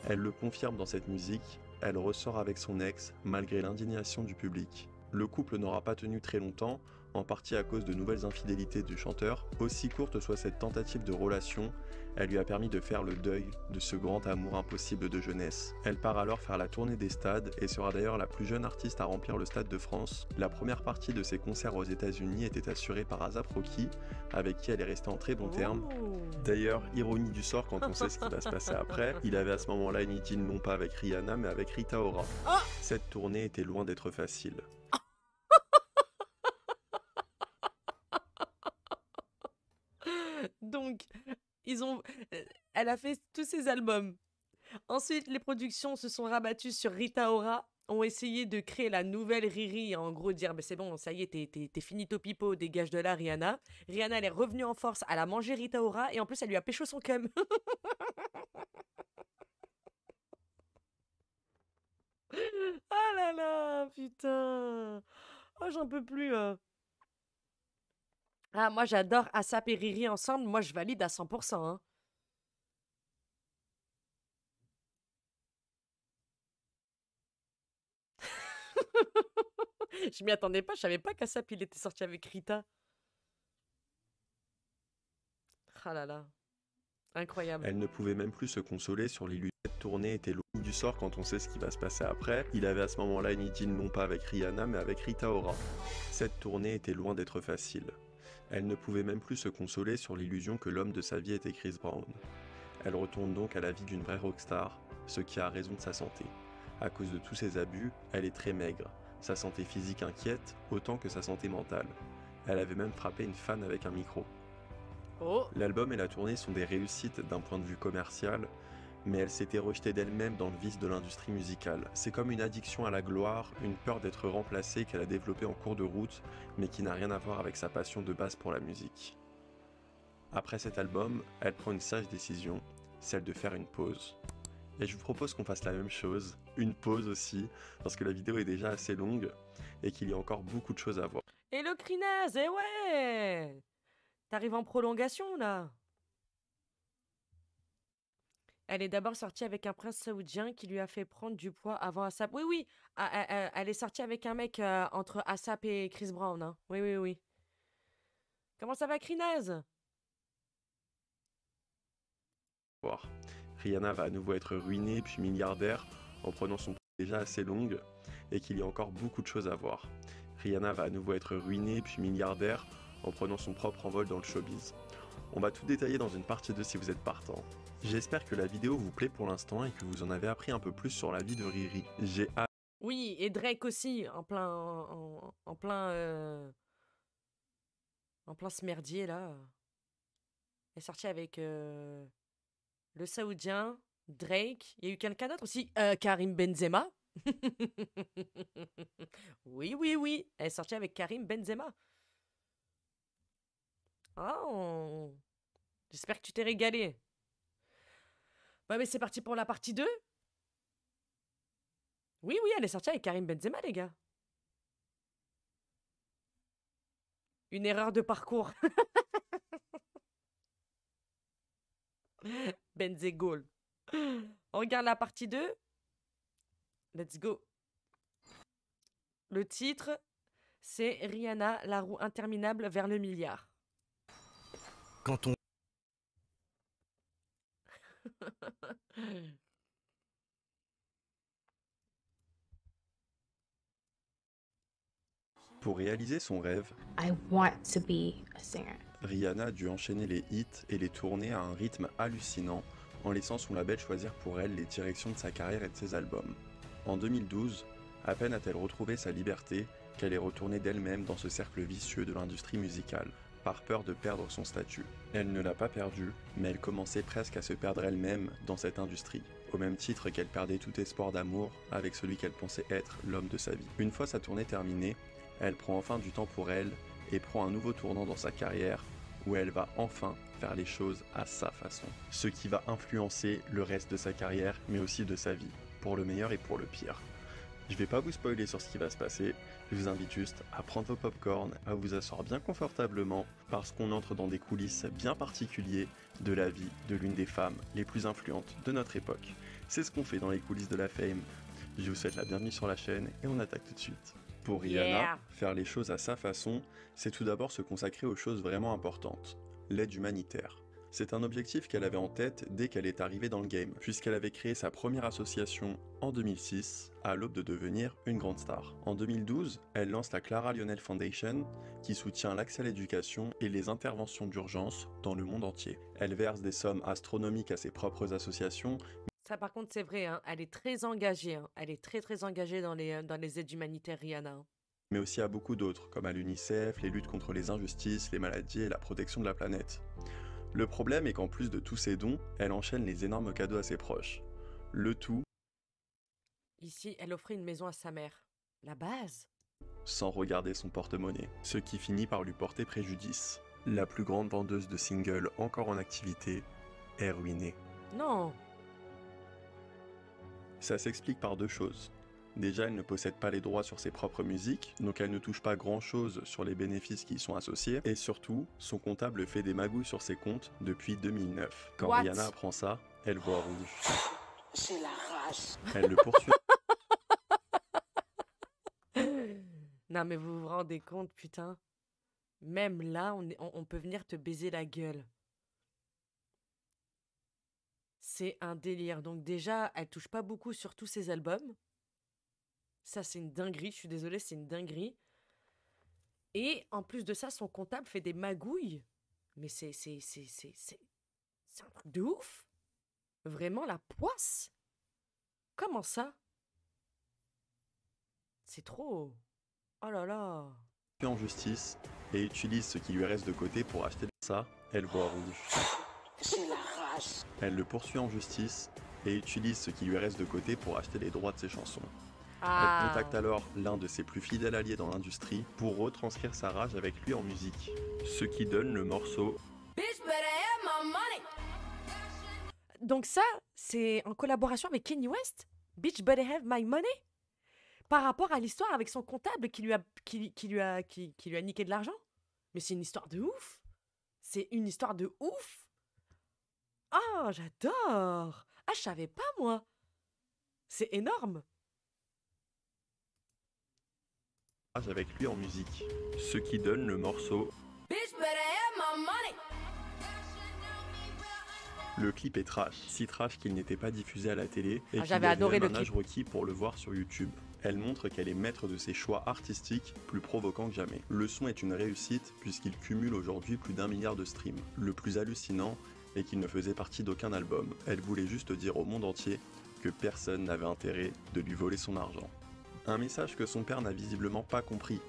Elle le confirme dans cette musique, elle ressort avec son ex malgré l'indignation du public. Le couple n'aura pas tenu très longtemps, en partie à cause de nouvelles infidélités du chanteur. Aussi courte soit cette tentative de relation, elle lui a permis de faire le deuil de ce grand amour impossible de jeunesse. Elle part alors faire la tournée des stades et sera d'ailleurs la plus jeune artiste à remplir le Stade de France. La première partie de ses concerts aux États-Unis était assurée par A$AP Rocky, avec qui elle est restée en très bons termes. Oh. D'ailleurs, ironie du sort quand on sait ce qui va se passer après, il avait à ce moment-là une idylle non pas avec Rihanna mais avec Rita Ora. Ah. Cette tournée était loin d'être facile. Donc, elle a fait tous ses albums. Ensuite, les productions se sont rabattues sur Rita Ora, ont essayé de créer la nouvelle Riri, en gros dire bah, c'est bon, ça y est, t'es finito pipo, dégage de là, Rihanna. Rihanna, elle est revenue en force, elle a mangé Rita Ora et en plus, elle lui a pécho son cum. Ah là là, putain. Oh, j'en peux plus. Ah, moi, j'adore A$AP et Riri ensemble. Moi, je valide à 100%. Hein. Je m'y attendais pas. Je savais pas qu'A$AP, il était sorti avec Rita. Ah là là. Incroyable. Elle ne pouvait même plus se consoler sur l'illusion que cette tournée était l'eau du sort quand on sait ce qui va se passer après. Il avait à ce moment-là une idylle non pas avec Rihanna mais avec Rita Ora. Cette tournée était loin d'être facile. Elle ne pouvait même plus se consoler sur l'illusion que l'homme de sa vie était Chris Brown. Elle retourne donc à la vie d'une vraie rockstar, ce qui a raison de sa santé. À cause de tous ses abus, elle est très maigre. Sa santé physique inquiète autant que sa santé mentale. Elle avait même frappé une fan avec un micro. Oh, L'album et la tournée sont des réussites d'un point de vue commercial, mais elle s'était rejetée d'elle-même dans le vice de l'industrie musicale. C'est comme une addiction à la gloire, une peur d'être remplacée qu'elle a développée en cours de route, mais qui n'a rien à voir avec sa passion de base pour la musique. Après cet album, elle prend une sage décision, celle de faire une pause. Et je vous propose qu'on fasse la même chose, une pause aussi, parce que la vidéo est déjà assez longue et qu'il y a encore beaucoup de choses à voir. et le Crinaz, eh ouais! T'arrives en prolongation, là. Elle est d'abord sortie avec un prince saoudien qui lui a fait prendre du poids avant ASAP. Oui, oui, elle est sortie avec un mec entre ASAP et Chris Brown, hein. Oui, oui, oui. Comment ça va, Crinaz? Rihanna va à nouveau être ruinée puis milliardaire en prenant son pause déjà assez longue et qu'il y a encore beaucoup de choses à voir. Rihanna va à nouveau être ruinée puis milliardaire en prenant son propre envol dans le showbiz. On va tout détailler dans une partie 2 si vous êtes partant. J'espère que la vidéo vous plaît pour l'instant et que vous en avez appris un peu plus sur la vie de Riri. J'ai hâte. Oui, et Drake aussi, en plein ce merdier, là. Elle est sortie avec le Saoudien, Drake. Il y a eu quelqu'un d'autre aussi, Karim Benzema. Oui, oui, oui. Elle est sortie avec Karim Benzema. Oh. J'espère que tu t'es régalé. Bah, mais c'est parti pour la partie 2. Oui, oui, elle est sortie avec Karim Benzema, les gars. Une erreur de parcours. Benzegol. On regarde la partie 2. Let's go. Le titre, c'est Rihanna, la roue interminable vers le milliard. Quand on... Pour réaliser son rêve, I want to be a singer. Rihanna a dû enchaîner les hits et les tournées à un rythme hallucinant en laissant son label choisir pour elle les directions de sa carrière et de ses albums. En 2012, à peine a-t-elle retrouvé sa liberté qu'elle est retournée d'elle-même dans ce cercle vicieux de l'industrie musicale, par peur de perdre son statut. Elle ne l'a pas perdu, mais elle commençait presque à se perdre elle-même dans cette industrie, au même titre qu'elle perdait tout espoir d'amour avec celui qu'elle pensait être l'homme de sa vie. Une fois sa tournée terminée, elle prend enfin du temps pour elle et prend un nouveau tournant dans sa carrière où elle va enfin faire les choses à sa façon. Ce qui va influencer le reste de sa carrière mais aussi de sa vie, pour le meilleur et pour le pire. Je vais pas vous spoiler sur ce qui va se passer, je vous invite juste à prendre vos popcorn, à vous asseoir bien confortablement parce qu'on entre dans des coulisses bien particuliers de la vie de l'une des femmes les plus influentes de notre époque. C'est ce qu'on fait dans les coulisses de la fame. Je vous souhaite la bienvenue sur la chaîne et on attaque tout de suite. Pour Rihanna, Yeah. faire les choses à sa façon, c'est tout d'abord se consacrer aux choses vraiment importantes, l'aide humanitaire. C'est un objectif qu'elle avait en tête dès qu'elle est arrivée dans le game, puisqu'elle avait créé sa première association en 2006, à l'aube de devenir une grande star. En 2012, elle lance la Clara Lionel Foundation, qui soutient l'accès à l'éducation et les interventions d'urgence dans le monde entier. Elle verse des sommes astronomiques à ses propres associations, Ça, par contre, c'est vrai, hein. Elle est très engagée, hein. Elle est très, très engagée dans les aides humanitaires, Rihanna, hein. mais aussi à beaucoup d'autres, comme à l'UNICEF, les luttes contre les injustices, les maladies et la protection de la planète. Le problème est qu'en plus de tous ces dons, elle enchaîne les énormes cadeaux à ses proches. Le tout Ici, elle offrait une maison à sa mère. La base. sans regarder son porte-monnaie, ce qui finit par lui porter préjudice. La plus grande vendeuse de singles encore en activité est ruinée. Non. Ça s'explique par deux choses. Déjà, elle ne possède pas les droits sur ses propres musiques, donc elle ne touche pas grand-chose sur les bénéfices qui y sont associés, et surtout, son comptable fait des magouilles sur ses comptes depuis 2009. Quand What? Rihanna apprend ça, elle voit rouge. J'ai la rage. Elle le poursuit. Non, mais vous vous rendez compte, putain. Même là, on peut venir te baiser la gueule. C'est un délire. Donc déjà, elle touche pas beaucoup sur tous ses albums. Ça, c'est une dinguerie. Je suis désolée, c'est une dinguerie. Et en plus de ça, son comptable fait des magouilles. Mais c'est un truc de ouf. Vraiment la poisse. Comment ça? C'est trop. Oh là là. En justice et utilise ce qui lui reste de côté pour acheter ça, elle voit rouge. J'ai la rage. Elle le poursuit en justice et utilise ce qui lui reste de côté pour acheter les droits de ses chansons. Elle contacte alors l'un de ses plus fidèles alliés dans l'industrie pour retranscrire sa rage avec lui en musique, ce qui donne le morceau. Donc ça, c'est en collaboration avec Kanye West. Bitch better have my money. Par rapport à l'histoire avec son comptable qui lui a niqué de l'argent. Mais c'est une histoire de ouf. C'est une histoire de ouf. Ah, j'adore. Ah, je savais pas, moi. C'est énorme. Avec lui en musique, ce qui donne le morceau. Le clip est trash, si trash qu'il n'était pas diffusé à la télé et j'avais adoré le un âge clip. requis pour le voir sur YouTube. Elle montre qu'elle est maître de ses choix artistiques, plus provoquants que jamais. Le son est une réussite puisqu'il cumule aujourd'hui plus d'1 milliard de streams. Le plus hallucinant est qu'il ne faisait partie d'aucun album. Elle voulait juste dire au monde entier que personne n'avait intérêt de lui voler son argent. Un message que son père n'a visiblement pas compris,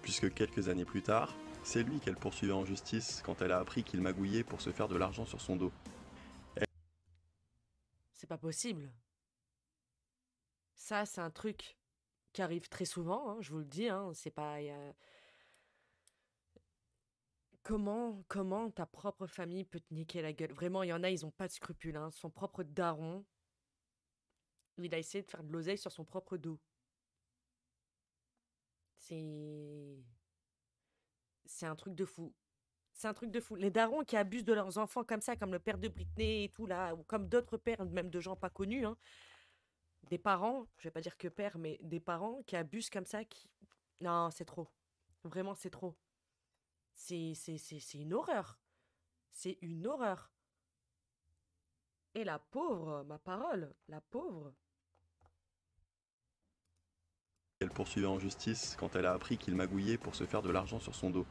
puisque quelques années plus tard, c'est lui qu'elle poursuivait en justice quand elle a appris qu'il magouillait pour se faire de l'argent sur son dos. C'est pas possible. Ça, c'est un truc qui arrive très souvent, hein, je vous le dis. Hein, c'est pas... Comment ta propre famille peut te niquer la gueule? Vraiment, il y en a, ils ont pas de scrupules. Hein. Son propre daron, il a essayé de faire de l'oseille sur son propre dos. C'est un truc de fou. C'est un truc de fou. Les darons qui abusent de leurs enfants comme ça, comme le père de Britney et tout là, ou comme d'autres pères, même de gens pas connus, hein. Des parents, je vais pas dire que père, mais des parents qui abusent comme ça, qui... Non, c'est trop. Vraiment, c'est trop. C'est une horreur. C'est une horreur. Et la pauvre, ma parole, la pauvre. Elle poursuivait en justice quand elle a appris qu'il magouillait pour se faire de l'argent sur son dos.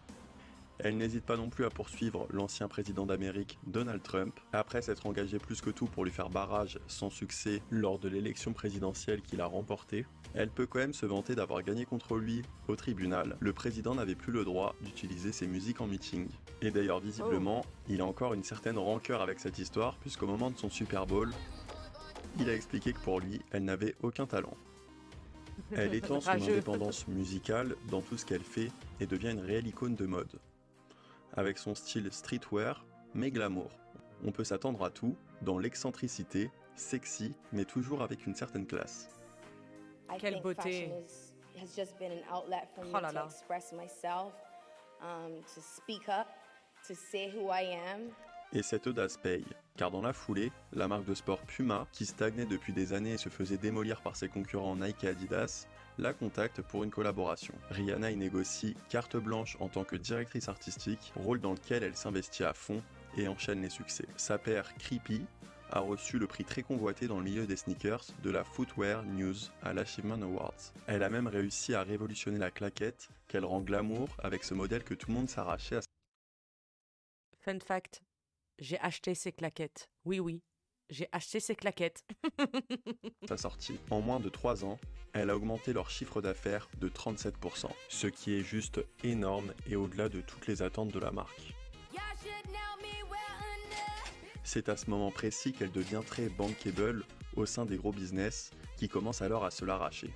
Elle n'hésite pas non plus à poursuivre l'ancien président d'Amérique, Donald Trump, après s'être engagée plus que tout pour lui faire barrage sans succès lors de l'élection présidentielle qu'il a remportée. Elle peut quand même se vanter d'avoir gagné contre lui au tribunal. Le président n'avait plus le droit d'utiliser ses musiques en meeting. Et d'ailleurs, visiblement, il a encore une certaine rancœur avec cette histoire, puisqu'au moment de son Super Bowl, il a expliqué que pour lui, elle n'avait aucun talent. Elle étend son indépendance musicale dans tout ce qu'elle fait et devient une réelle icône de mode. Avec son style streetwear, mais glamour. On peut s'attendre à tout, dans l'excentricité, sexy, mais toujours avec une certaine classe. Quelle beauté! Oh là là! Et cette audace paye, car dans la foulée, la marque de sport Puma, qui stagnait depuis des années et se faisait démolir par ses concurrents Nike et Adidas, la contacte pour une collaboration. Rihanna y négocie carte blanche en tant que directrice artistique, rôle dans lequel elle s'investit à fond et enchaîne les succès. Sa paire Creepy a reçu le prix très convoité dans le milieu des sneakers de la Footwear News à l'Achievement Awards. Elle a même réussi à révolutionner la claquette qu'elle rend glamour avec ce modèle que tout le monde s'arrachait à... Fun fact, j'ai acheté ces claquettes. Oui, j'ai acheté ces claquettes. sa sortie. En moins de 3 ans, elle a augmenté leur chiffre d'affaires de 37%, ce qui est juste énorme et au-delà de toutes les attentes de la marque. C'est à ce moment précis qu'elle devient très bankable au sein des gros business qui commencent alors à se l'arracher.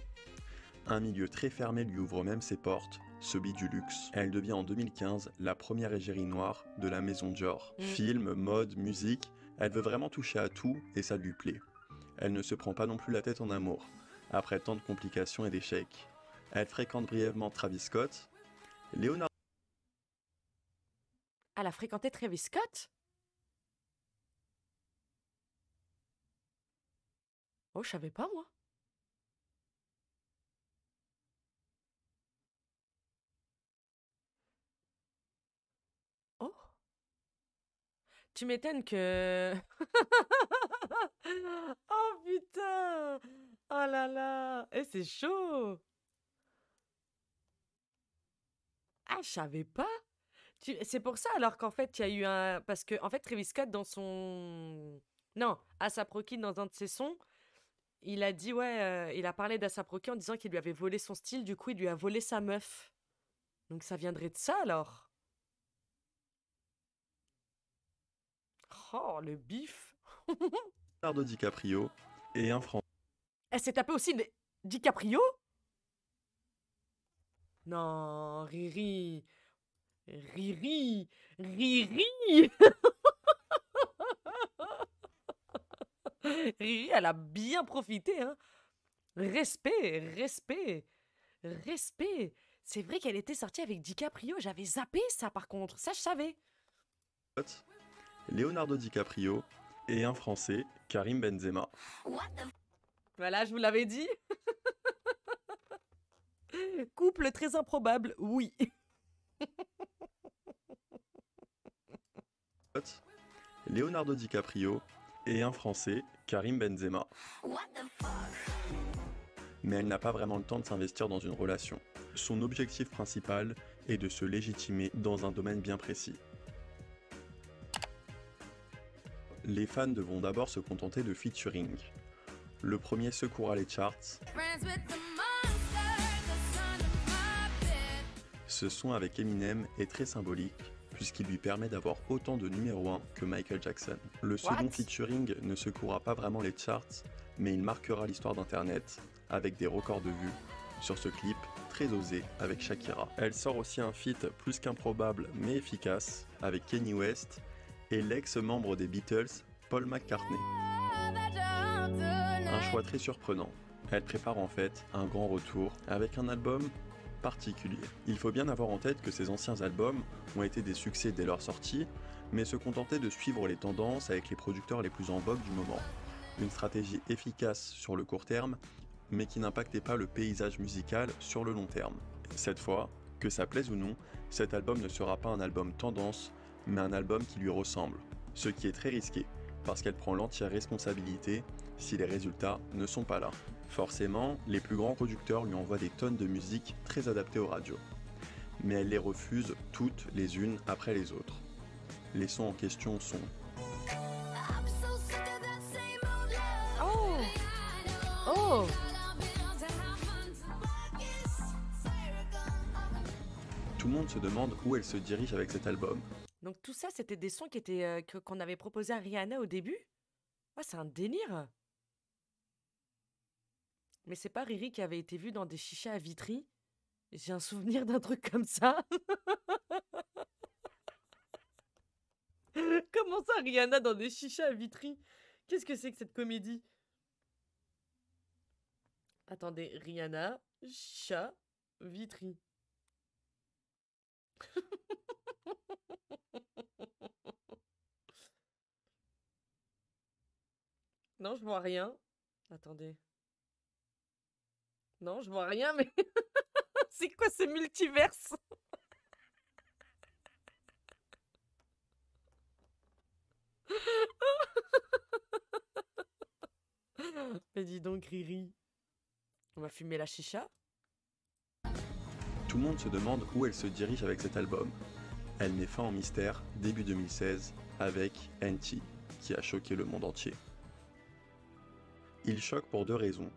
Un milieu très fermé lui ouvre même ses portes, celui du luxe. Elle devient en 2015 la première égérie noire de la maison Dior. Film, mode, musique, elle veut vraiment toucher à tout et ça lui plaît. Elle ne se prend pas non plus la tête en amour, après tant de complications et d'échecs. Elle fréquente brièvement Travis Scott, Leonardo... Elle a fréquenté Travis Scott? Oh, je savais pas, moi. Oh. Tu m'étonnes que... Oh putain! Oh là là! Eh, c'est chaud! Ah, je savais pas! C'est pour ça alors qu'en fait, il y a eu un. Parce que, en fait, Travis Scott, dans son. Non, A$AP Rocky, dans un de ses sons, il a dit, ouais, il a parlé d'A$AP Rocky en disant qu'il lui avait volé son style, du coup, il lui a volé sa meuf. Donc ça viendrait de ça alors? Oh, le bif! Leonardo DiCaprio et un Français. Elle s'est tapée aussi DiCaprio? Non, Riri. Riri. Riri. Riri, elle a bien profité, hein. Respect, respect, respect. C'est vrai qu'elle était sortie avec DiCaprio. J'avais zappé ça, par contre. Ça, je savais. Leonardo DiCaprio et un Français, Karim Benzema. Voilà, je vous l'avais dit. Couple très improbable, oui. Leonardo DiCaprio et un Français, Karim Benzema. Mais elle n'a pas vraiment le temps de s'investir dans une relation. Son objectif principal est de se légitimer dans un domaine bien précis. Les fans devront d'abord se contenter de featuring. Le premier secourra les charts. Ce son avec Eminem est très symbolique puisqu'il lui permet d'avoir autant de numéro 1 que Michael Jackson. Le second featuring ne secourra pas vraiment les charts, mais il marquera l'histoire d'Internet avec des records de vues sur ce clip très osé avec Shakira. Elle sort aussi un feat plus qu'improbable mais efficace avec Kanye West et l'ex-membre des Beatles, Paul McCartney. Un choix très surprenant. Elle prépare en fait un grand retour avec un album particulier. Il faut bien avoir en tête que ces anciens albums ont été des succès dès leur sortie, mais se contentaient de suivre les tendances avec les producteurs les plus en vogue du moment. Une stratégie efficace sur le court terme, mais qui n'impactait pas le paysage musical sur le long terme. Cette fois, que ça plaise ou non, cet album ne sera pas un album tendance, mais un album qui lui ressemble. Ce qui est très risqué, parce qu'elle prend l'entière responsabilité si les résultats ne sont pas là. Forcément, les plus grands producteurs lui envoient des tonnes de musique très adaptées aux radios. Mais elle les refuse toutes les unes après les autres. Les sons en question sont Oh! Oh! Tout le monde se demande où elle se dirige avec cet album. Donc tout ça, c'était des sons qui étaient qu'on avait proposé à Rihanna au début? Ah, c'est un délire! Mais c'est pas Riri qui avait été vue dans des chichas à Vitry? J'ai un souvenir d'un truc comme ça. Comment ça, Rihanna dans des chichas à Vitry? Qu'est-ce que c'est que cette comédie? Attendez, Rihanna, chat, Vitry. Non, je vois rien. Attendez. Non, je vois rien, mais c'est quoi ce multiverse? Mais dis donc, Riri. On va fumer la chicha? Tout le monde se demande où elle se dirige avec cet album. Elle met fin au mystère début 2016 avec NT, qui a choqué le monde entier. Il choque pour deux raisons.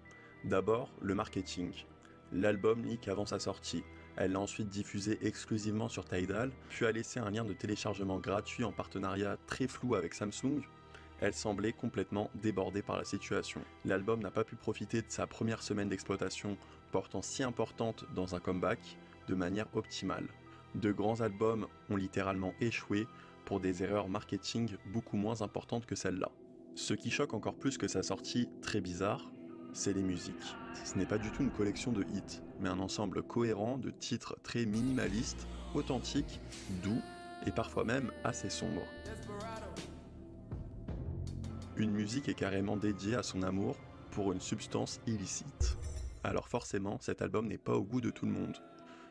D'abord, le marketing. L'album leak avant sa sortie. Elle l'a ensuite diffusé exclusivement sur Tidal, puis a laissé un lien de téléchargement gratuit en partenariat très flou avec Samsung. Elle semblait complètement débordée par la situation. L'album n'a pas pu profiter de sa première semaine d'exploitation, portant si importante dans un comeback, de manière optimale. De grands albums ont littéralement échoué pour des erreurs marketing beaucoup moins importantes que celle-là. Ce qui choque encore plus que sa sortie très bizarre, c'est les musiques. Ce n'est pas du tout une collection de hits, mais un ensemble cohérent de titres très minimalistes, authentiques, doux et parfois même assez sombres. Une musique est carrément dédiée à son amour pour une substance illicite. Alors forcément, cet album n'est pas au goût de tout le monde,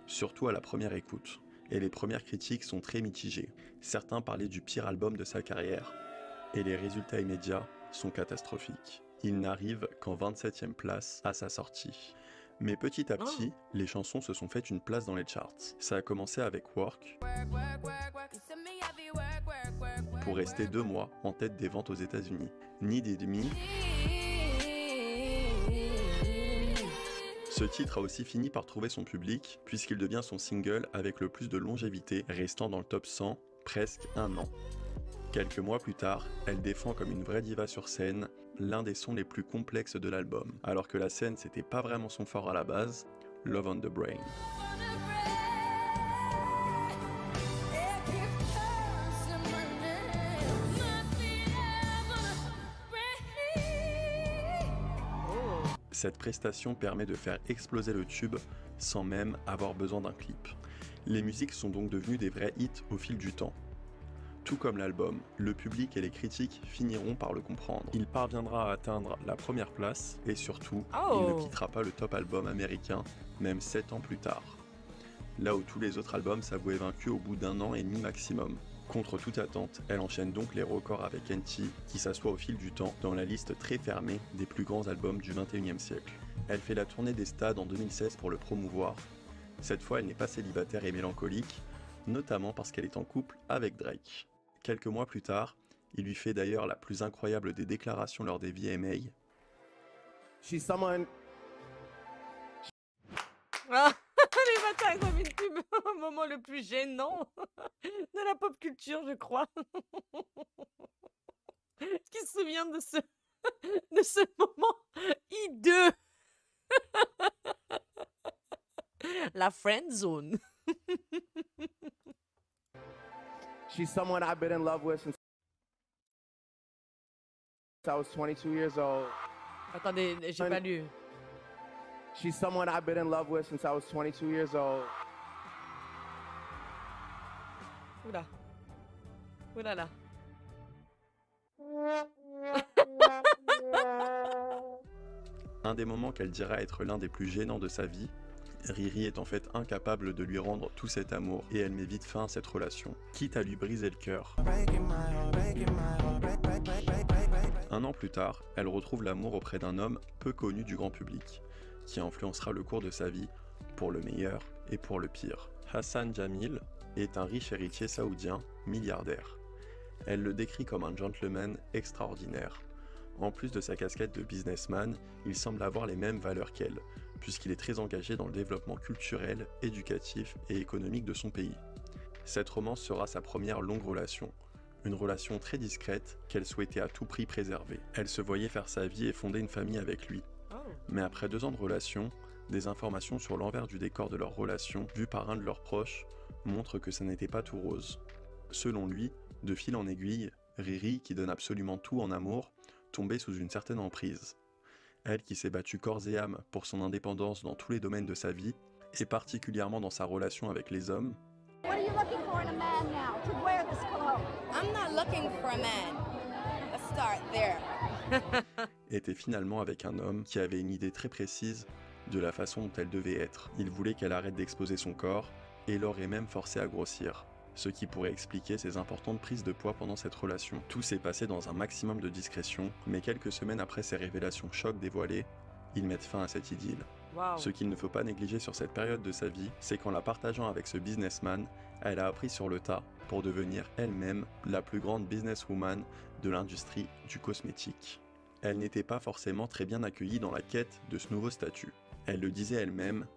surtout à la première écoute. Et les premières critiques sont très mitigées. Certains parlaient du pire album de sa carrière, et les résultats immédiats sont catastrophiques. Il n'arrive qu'en 27e place à sa sortie. Mais petit à petit, les chansons se sont fait une place dans les charts. Ça a commencé avec Work, pour rester 2 mois en tête des ventes aux États-Unis. Needed Me. Ce titre a aussi fini par trouver son public, puisqu'il devient son single avec le plus de longévité, restant dans le top 100 presque 1 an. Quelques mois plus tard, elle défend comme une vraie diva sur scène l'un des sons les plus complexes de l'album. Alors que la scène c'était pas vraiment son fort à la base, Love on the Brain. Cette prestation permet de faire exploser le tube sans même avoir besoin d'un clip. Les musiques sont donc devenues des vrais hits au fil du temps. Tout comme l'album, le public et les critiques finiront par le comprendre. Il parviendra à atteindre la première place et surtout, il ne quittera pas le top album américain, même 7 ans plus tard. Là où tous les autres albums s'avouaient vaincus au bout d'1 an et demi maximum. Contre toute attente, elle enchaîne donc les records avec NT, qui s'assoit au fil du temps dans la liste très fermée des plus grands albums du XXIe siècle. Elle fait la tournée des stades en 2016 pour le promouvoir. Cette fois, elle n'est pas célibataire et mélancolique, notamment parce qu'elle est en couple avec Drake. Quelques mois plus tard, il lui fait d'ailleurs la plus incroyable des déclarations lors des VMA. She's someone... Ah, les bâtards, ils ont mis le pub au moment le plus gênant de la pop culture, je crois. Qui se souvient de ce moment hideux? La friend zone. She's someone I've been in love with since I was 22 years old. Attendez, j'ai pas lu. She's someone I've been in love with since I was 22 years old. Oula. Oula là. Un des moments qu'elle dira être l'un des plus gênants de sa vie, Riri est en fait incapable de lui rendre tout cet amour et elle met vite fin à cette relation, quitte à lui briser le cœur. 1 an plus tard, elle retrouve l'amour auprès d'un homme peu connu du grand public, qui influencera le cours de sa vie pour le meilleur et pour le pire. Hassan Jamil est un riche héritier saoudien, milliardaire. Elle le décrit comme un gentleman extraordinaire. En plus de sa casquette de businessman, il semble avoir les mêmes valeurs qu'elle, puisqu'il est très engagé dans le développement culturel, éducatif et économique de son pays. Cette romance sera sa première longue relation, une relation très discrète qu'elle souhaitait à tout prix préserver. Elle se voyait faire sa vie et fonder une famille avec lui. Mais après 2 ans de relation, des informations sur l'envers du décor de leur relation, vues par un de leurs proches, montrent que ça n'était pas tout rose. Selon lui, de fil en aiguille, Riri, qui donne absolument tout en amour, tombait sous une certaine emprise. Elle qui s'est battue corps et âme pour son indépendance dans tous les domaines de sa vie, et particulièrement dans sa relation avec les hommes, What are you looking for in a man now to wear this clothes? I'm not looking for a man. Let's start there. était finalement avec un homme qui avait une idée très précise de la façon dont elle devait être. Il voulait qu'elle arrête d'exposer son corps et l'aurait même forcé à grossir, ce qui pourrait expliquer ses importantes prises de poids pendant cette relation. Tout s'est passé dans un maximum de discrétion, mais quelques semaines après ces révélations chocs dévoilées, ils mettent fin à cette idylle. Wow. Ce qu'il ne faut pas négliger sur cette période de sa vie, c'est qu'en la partageant avec ce businessman, elle a appris sur le tas pour devenir elle-même la plus grande businesswoman de l'industrie du cosmétique. Elle n'était pas forcément très bien accueillie dans la quête de ce nouveau statut. Elle le disait elle-même,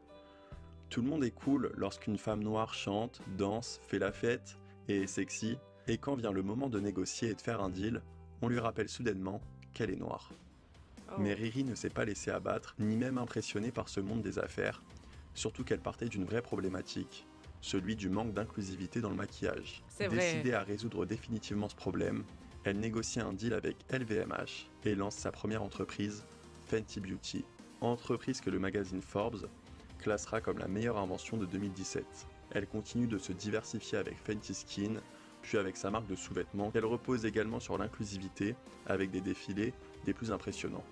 « Tout le monde est cool lorsqu'une femme noire chante, danse, fait la fête et est sexy, et quand vient le moment de négocier et de faire un deal, on lui rappelle soudainement qu'elle est noire. » Mais Riri ne s'est pas laissée abattre, ni même impressionnée par ce monde des affaires, surtout qu'elle partait d'une vraie problématique, celui du manque d'inclusivité dans le maquillage. Décidée à résoudre définitivement ce problème, elle négocie un deal avec LVMH et lance sa première entreprise, Fenty Beauty, entreprise que le magazine Forbes classera comme la meilleure invention de 2017. Elle continue de se diversifier avec Fenty Skin, puis avec sa marque de sous-vêtements. Elle repose également sur l'inclusivité, avec des défilés des plus impressionnants.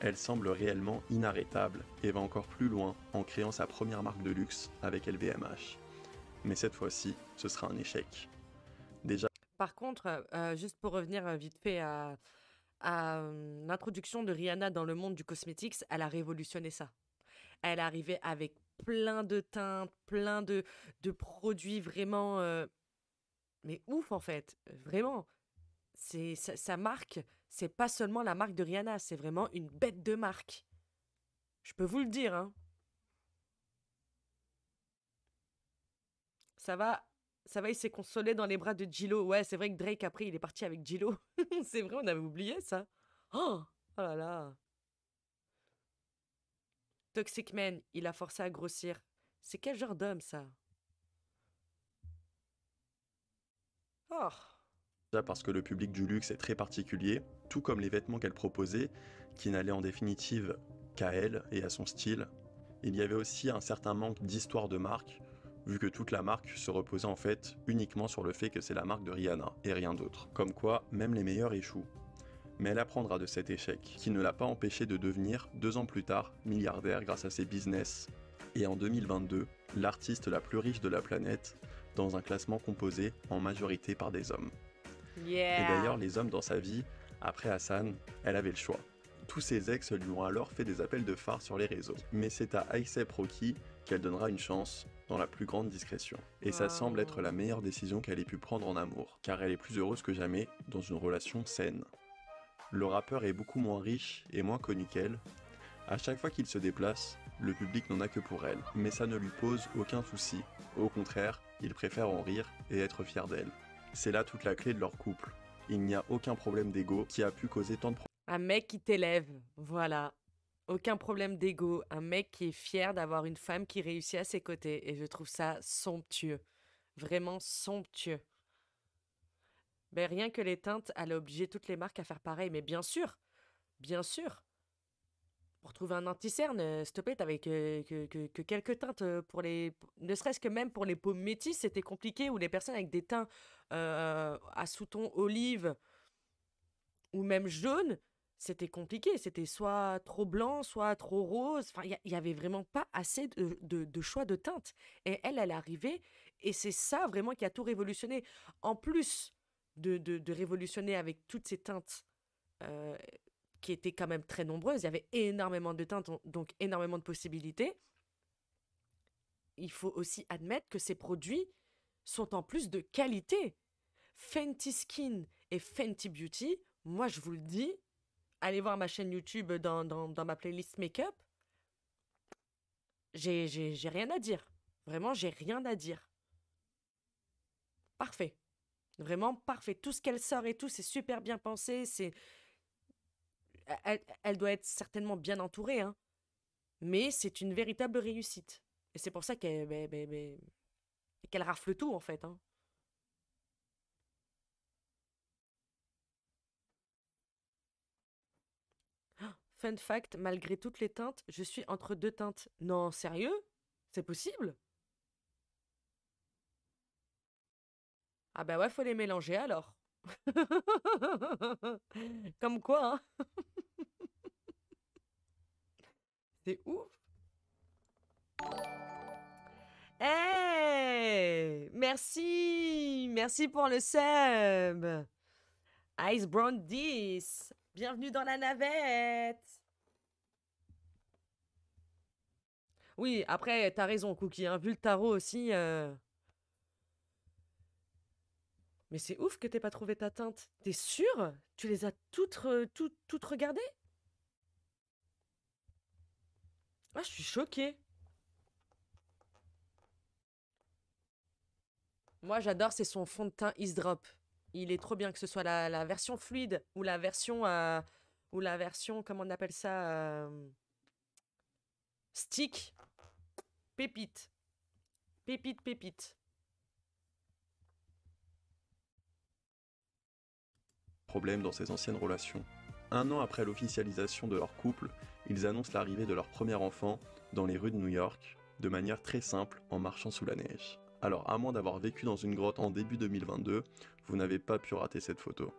Elle semble réellement inarrêtable et va encore plus loin en créant sa première marque de luxe avec LVMH. Mais cette fois-ci, ce sera un échec. Déjà... Par contre, juste pour revenir vite fait à l'introduction de Rihanna dans le monde du cosmétics, elle a révolutionné ça. Elle est arrivée avec plein de teintes, plein de produits vraiment... mais ouf, en fait. Vraiment. Sa marque, c'est pas seulement la marque de Rihanna, c'est vraiment une bête de marque. Je peux vous le dire, hein. Ça va, il s'est consolé dans les bras de J-Lo. Ouais, c'est vrai que Drake, après, il est parti avec J-Lo. C'est vrai, on avait oublié ça. Oh là là. Toxic Man, il a forcé à grossir. C'est quel genre d'homme, ça? Oh. Déjà parce que le public du luxe est très particulier, tout comme les vêtements qu'elle proposait, qui n'allaient en définitive qu'à elle et à son style. Il y avait aussi un certain manque d'histoire de marque, vu que toute la marque se reposait en fait uniquement sur le fait que c'est la marque de Rihanna et rien d'autre. Comme quoi, même les meilleurs échouent. Mais elle apprendra de cet échec, qui ne l'a pas empêché de devenir, 2 ans plus tard, milliardaire grâce à ses business. Et en 2022, l'artiste la plus riche de la planète, dans un classement composé en majorité par des hommes. Yeah. Et d'ailleurs, les hommes dans sa vie, après Hassan, elle avait le choix. Tous ses ex lui ont alors fait des appels de phare sur les réseaux. Mais c'est à A$AP Rocky qu'elle donnera une chance dans la plus grande discrétion. Et ça semble être la meilleure décision qu'elle ait pu prendre en amour, car elle est plus heureuse que jamais dans une relation saine. Le rappeur est beaucoup moins riche et moins connu qu'elle. À chaque fois qu'il se déplace, le public n'en a que pour elle. Mais ça ne lui pose aucun souci. Au contraire, il préfère en rire et être fier d'elle. C'est là toute la clé de leur couple. Il n'y a aucun problème d'ego qui a pu causer tant de problèmes. Un mec qui t'élève, voilà. Aucun problème d'ego. Un mec qui est fier d'avoir une femme qui réussit à ses côtés. Et je trouve ça somptueux. Vraiment somptueux. Ben, rien que les teintes, elle a obligé toutes les marques à faire pareil. Mais bien sûr, pour trouver un anti-cerne, s'il te plaît, t'avais que quelques teintes pour les... Ne serait-ce que même pour les peaux métisses, c'était compliqué. Ou les personnes avec des teints à sous-ton olive ou même jaune, c'était compliqué. C'était soit trop blanc, soit trop rose. Enfin, il y avait vraiment pas assez de choix de teintes. Et elle est arrivée, et c'est ça vraiment qui a tout révolutionné. En plus de révolutionner avec toutes ces teintes qui étaient quand même très nombreuses, il y avait énormément de teintes, donc énormément de possibilités. Il faut aussi admettre que ces produits sont en plus de qualité. Fenty Skin et Fenty Beauty, moi je vous le dis, allez voir ma chaîne YouTube dans ma playlist Make-up. J'ai rien à dire. Vraiment, j'ai rien à dire. Parfait. Vraiment parfait. Tout ce qu'elle sort et tout, c'est super bien pensé. Elle doit être certainement bien entourée, hein. Mais c'est une véritable réussite. Et c'est pour ça qu'elle rafle tout, en fait, hein. Fun fact, malgré toutes les teintes, je suis entre 2 teintes. Non, sérieux? C'est possible? Ah bah ouais, faut les mélanger alors. Comme quoi, hein. C'est ouf. Hey, merci pour le sub. Ice Brown 10, bienvenue dans la navette. Oui, après, t'as raison, Cookie, hein, vu le tarot aussi. Mais c'est ouf que t'aies pas trouvé ta teinte. T'es sûre? Tu les as toutes regardées? Ah, je suis choquée. Moi, j'adore, c'est son fond de teint Ease Drop. Il est trop bien, que ce soit la version fluide ou la version, comment on appelle ça, stick. Pépite. Pépite. Problème dans ses anciennes relations. 1 an après l'officialisation de leur couple, ils annoncent l'arrivée de leur premier enfant dans les rues de New York, de manière très simple, en marchant sous la neige. Alors, à moins d'avoir vécu dans une grotte en début 2022, vous n'avez pas pu rater cette photo.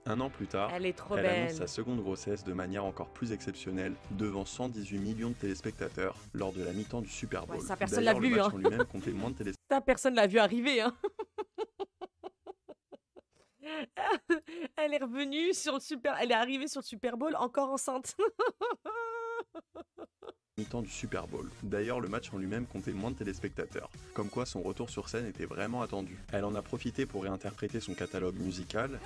1 an plus tard, elle annonce sa seconde grossesse de manière encore plus exceptionnelle, devant 118 millions de téléspectateurs lors de la mi-temps du Super Bowl. Ouais, ça, personne l'a vu, hein. Le match en lui-même comptait moins de téléspectateurs. Ça, personne l'a vu arriver, hein. elle est revenue sur le Super... Elle est arrivée sur le Super Bowl encore enceinte. Mi-temps du Super Bowl. D'ailleurs, le match en lui-même comptait moins de téléspectateurs, comme quoi son retour sur scène était vraiment attendu. Elle en a profité pour réinterpréter son catalogue musical,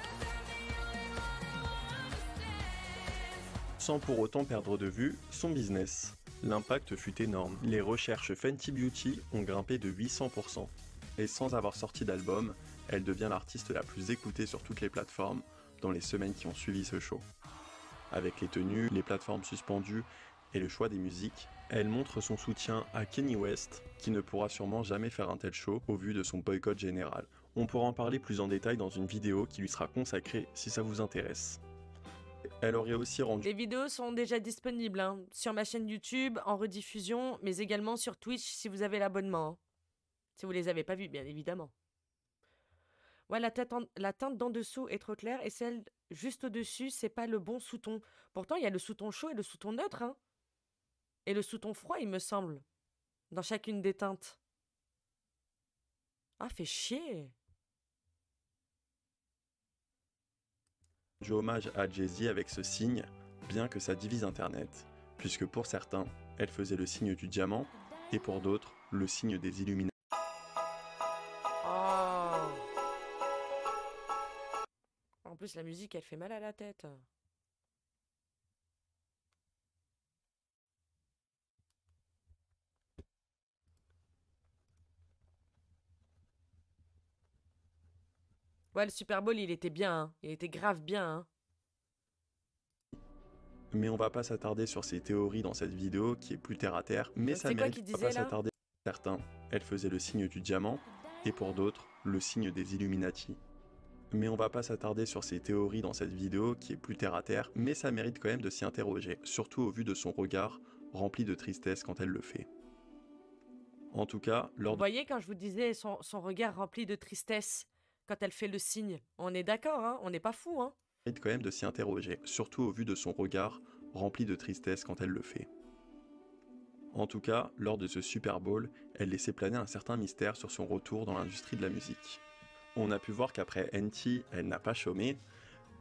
sans pour autant perdre de vue son business. L'impact fut énorme. Les recherches Fenty Beauty ont grimpé de 800%. Et sans avoir sorti d'album, elle devient l'artiste la plus écoutée sur toutes les plateformes dans les semaines qui ont suivi ce show. Avec les tenues, les plateformes suspendues et le choix des musiques, elle montre son soutien à Kanye West, qui ne pourra sûrement jamais faire un tel show au vu de son boycott général. On pourra en parler plus en détail dans une vidéo qui lui sera consacrée si ça vous intéresse. Elle aurait aussi rendu... Les vidéos sont déjà disponibles hein, sur ma chaîne YouTube, en rediffusion, mais également sur Twitch si vous avez l'abonnement. Hein. Si vous les avez pas vues, bien évidemment. Ouais, la teinte d'en dessous est trop claire et celle juste au-dessus, c'est pas le bon sous-ton. Pourtant, il y a le sous-ton chaud et le sous-ton neutre. Hein. Et le sous-ton froid, il me semble, dans chacune des teintes. Ah, fait chier. Du hommage à Jay-Z avec ce signe, bien que ça divise Internet, puisque pour certains, elle faisait le signe du diamant, et pour d'autres, le signe des Illuminati. Oh. En plus, la musique, elle fait mal à la tête. Ouais, le Super Bowl, il était bien, hein. Il était grave bien, hein. Mais on va pas s'attarder sur ces théories dans cette vidéo qui est plus terre à terre, mais ça mérite de pas s'attarder sur certains. Elle faisait le signe du diamant, et pour d'autres, le signe des Illuminati. Mais on va pas s'attarder sur ces théories dans cette vidéo qui est plus terre à terre, mais ça mérite quand même de s'y interroger, surtout au vu de son regard rempli de tristesse quand elle le fait. En tout cas, lors de... Vous voyez quand je vous disais son regard rempli de tristesse quand elle fait le signe, on est d'accord, hein, on n'est pas fou, hein. Mérite quand même de s'y interroger, surtout au vu de son regard rempli de tristesse quand elle le fait. En tout cas, lors de ce Super Bowl, elle laissait planer un certain mystère sur son retour dans l'industrie de la musique. On a pu voir qu'après NT, elle n'a pas chômé,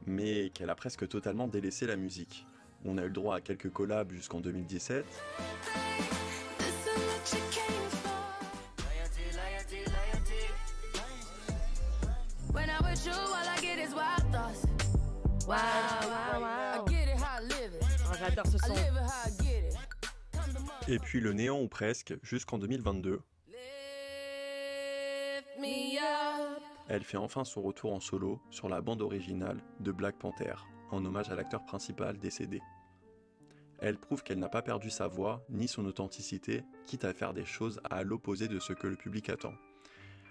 mais qu'elle a presque totalement délaissé la musique. On a eu le droit à quelques collabs jusqu'en 2017. Oh, j'adore ce son. Et puis le néant ou presque jusqu'en 2022. Elle fait enfin son retour en solo sur la bande originale de Black Panther, en hommage à l'acteur principal décédé. Elle prouve qu'elle n'a pas perdu sa voix ni son authenticité, quitte à faire des choses à l'opposé de ce que le public attend.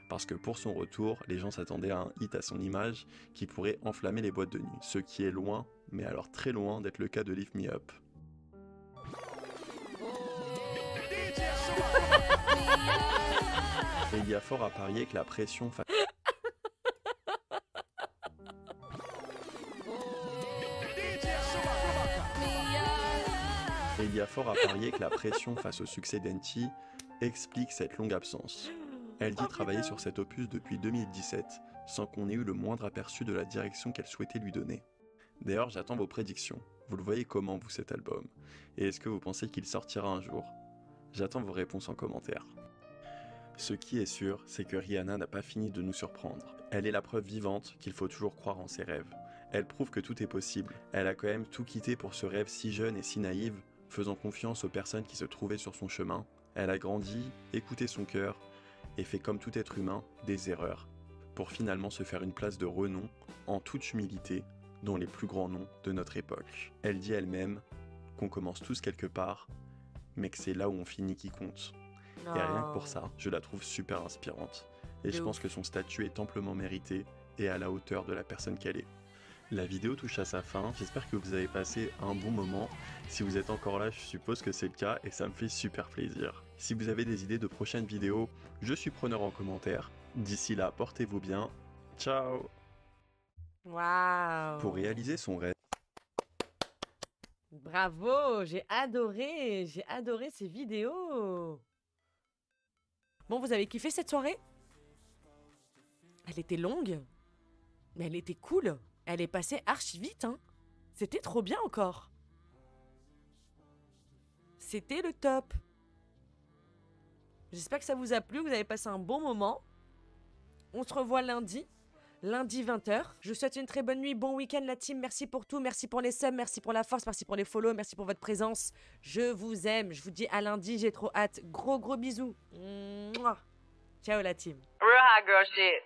Parce que pour son retour, les gens s'attendaient à un hit à son image qui pourrait enflammer les boîtes de nuit, ce qui est loin, mais alors très loin d'être le cas de Lift Me Up. Et il y a fort à parier que la pression face au succès d'Enty explique cette longue absence. Elle dit travailler sur cet opus depuis 2017, sans qu'on ait eu le moindre aperçu de la direction qu'elle souhaitait lui donner. D'ailleurs, j'attends vos prédictions. Vous le voyez comment, vous, cet album? Et est-ce que vous pensez qu'il sortira un jour? J'attends vos réponses en commentaire. Ce qui est sûr, c'est que Rihanna n'a pas fini de nous surprendre. Elle est la preuve vivante qu'il faut toujours croire en ses rêves. Elle prouve que tout est possible. Elle a quand même tout quitté pour ce rêve si jeune et si naïve, faisant confiance aux personnes qui se trouvaient sur son chemin. Elle a grandi, écouté son cœur, et fait comme tout être humain des erreurs, pour finalement se faire une place de renom, en toute humilité, dans les plus grands noms de notre époque. Elle dit elle-même qu'on commence tous quelque part, mais que c'est là où on finit qui compte. Et rien que pour ça, je la trouve super inspirante. Et je pense que son statut est amplement mérité et à la hauteur de la personne qu'elle est. La vidéo touche à sa fin, j'espère que vous avez passé un bon moment. Si vous êtes encore là, je suppose que c'est le cas et ça me fait super plaisir. Si vous avez des idées de prochaines vidéos, je suis preneur en commentaire. D'ici là, portez-vous bien. Ciao. Waouh. Pour réaliser son rêve. Bravo, j'ai adoré ces vidéos. Bon, vous avez kiffé cette soirée? Elle était longue, mais elle était cool. Elle est passée archi vite, hein. C'était trop bien encore. C'était le top. J'espère que ça vous a plu, vous avez passé un bon moment. On se revoit lundi 20h. Je vous souhaite une très bonne nuit, bon week-end la team. Merci pour tout, merci pour les subs, merci pour la force, merci pour les follow, merci pour votre présence. Je vous aime, je vous dis à lundi, j'ai trop hâte. Gros bisous. Mouah. Ciao la team. Real hot girl shit.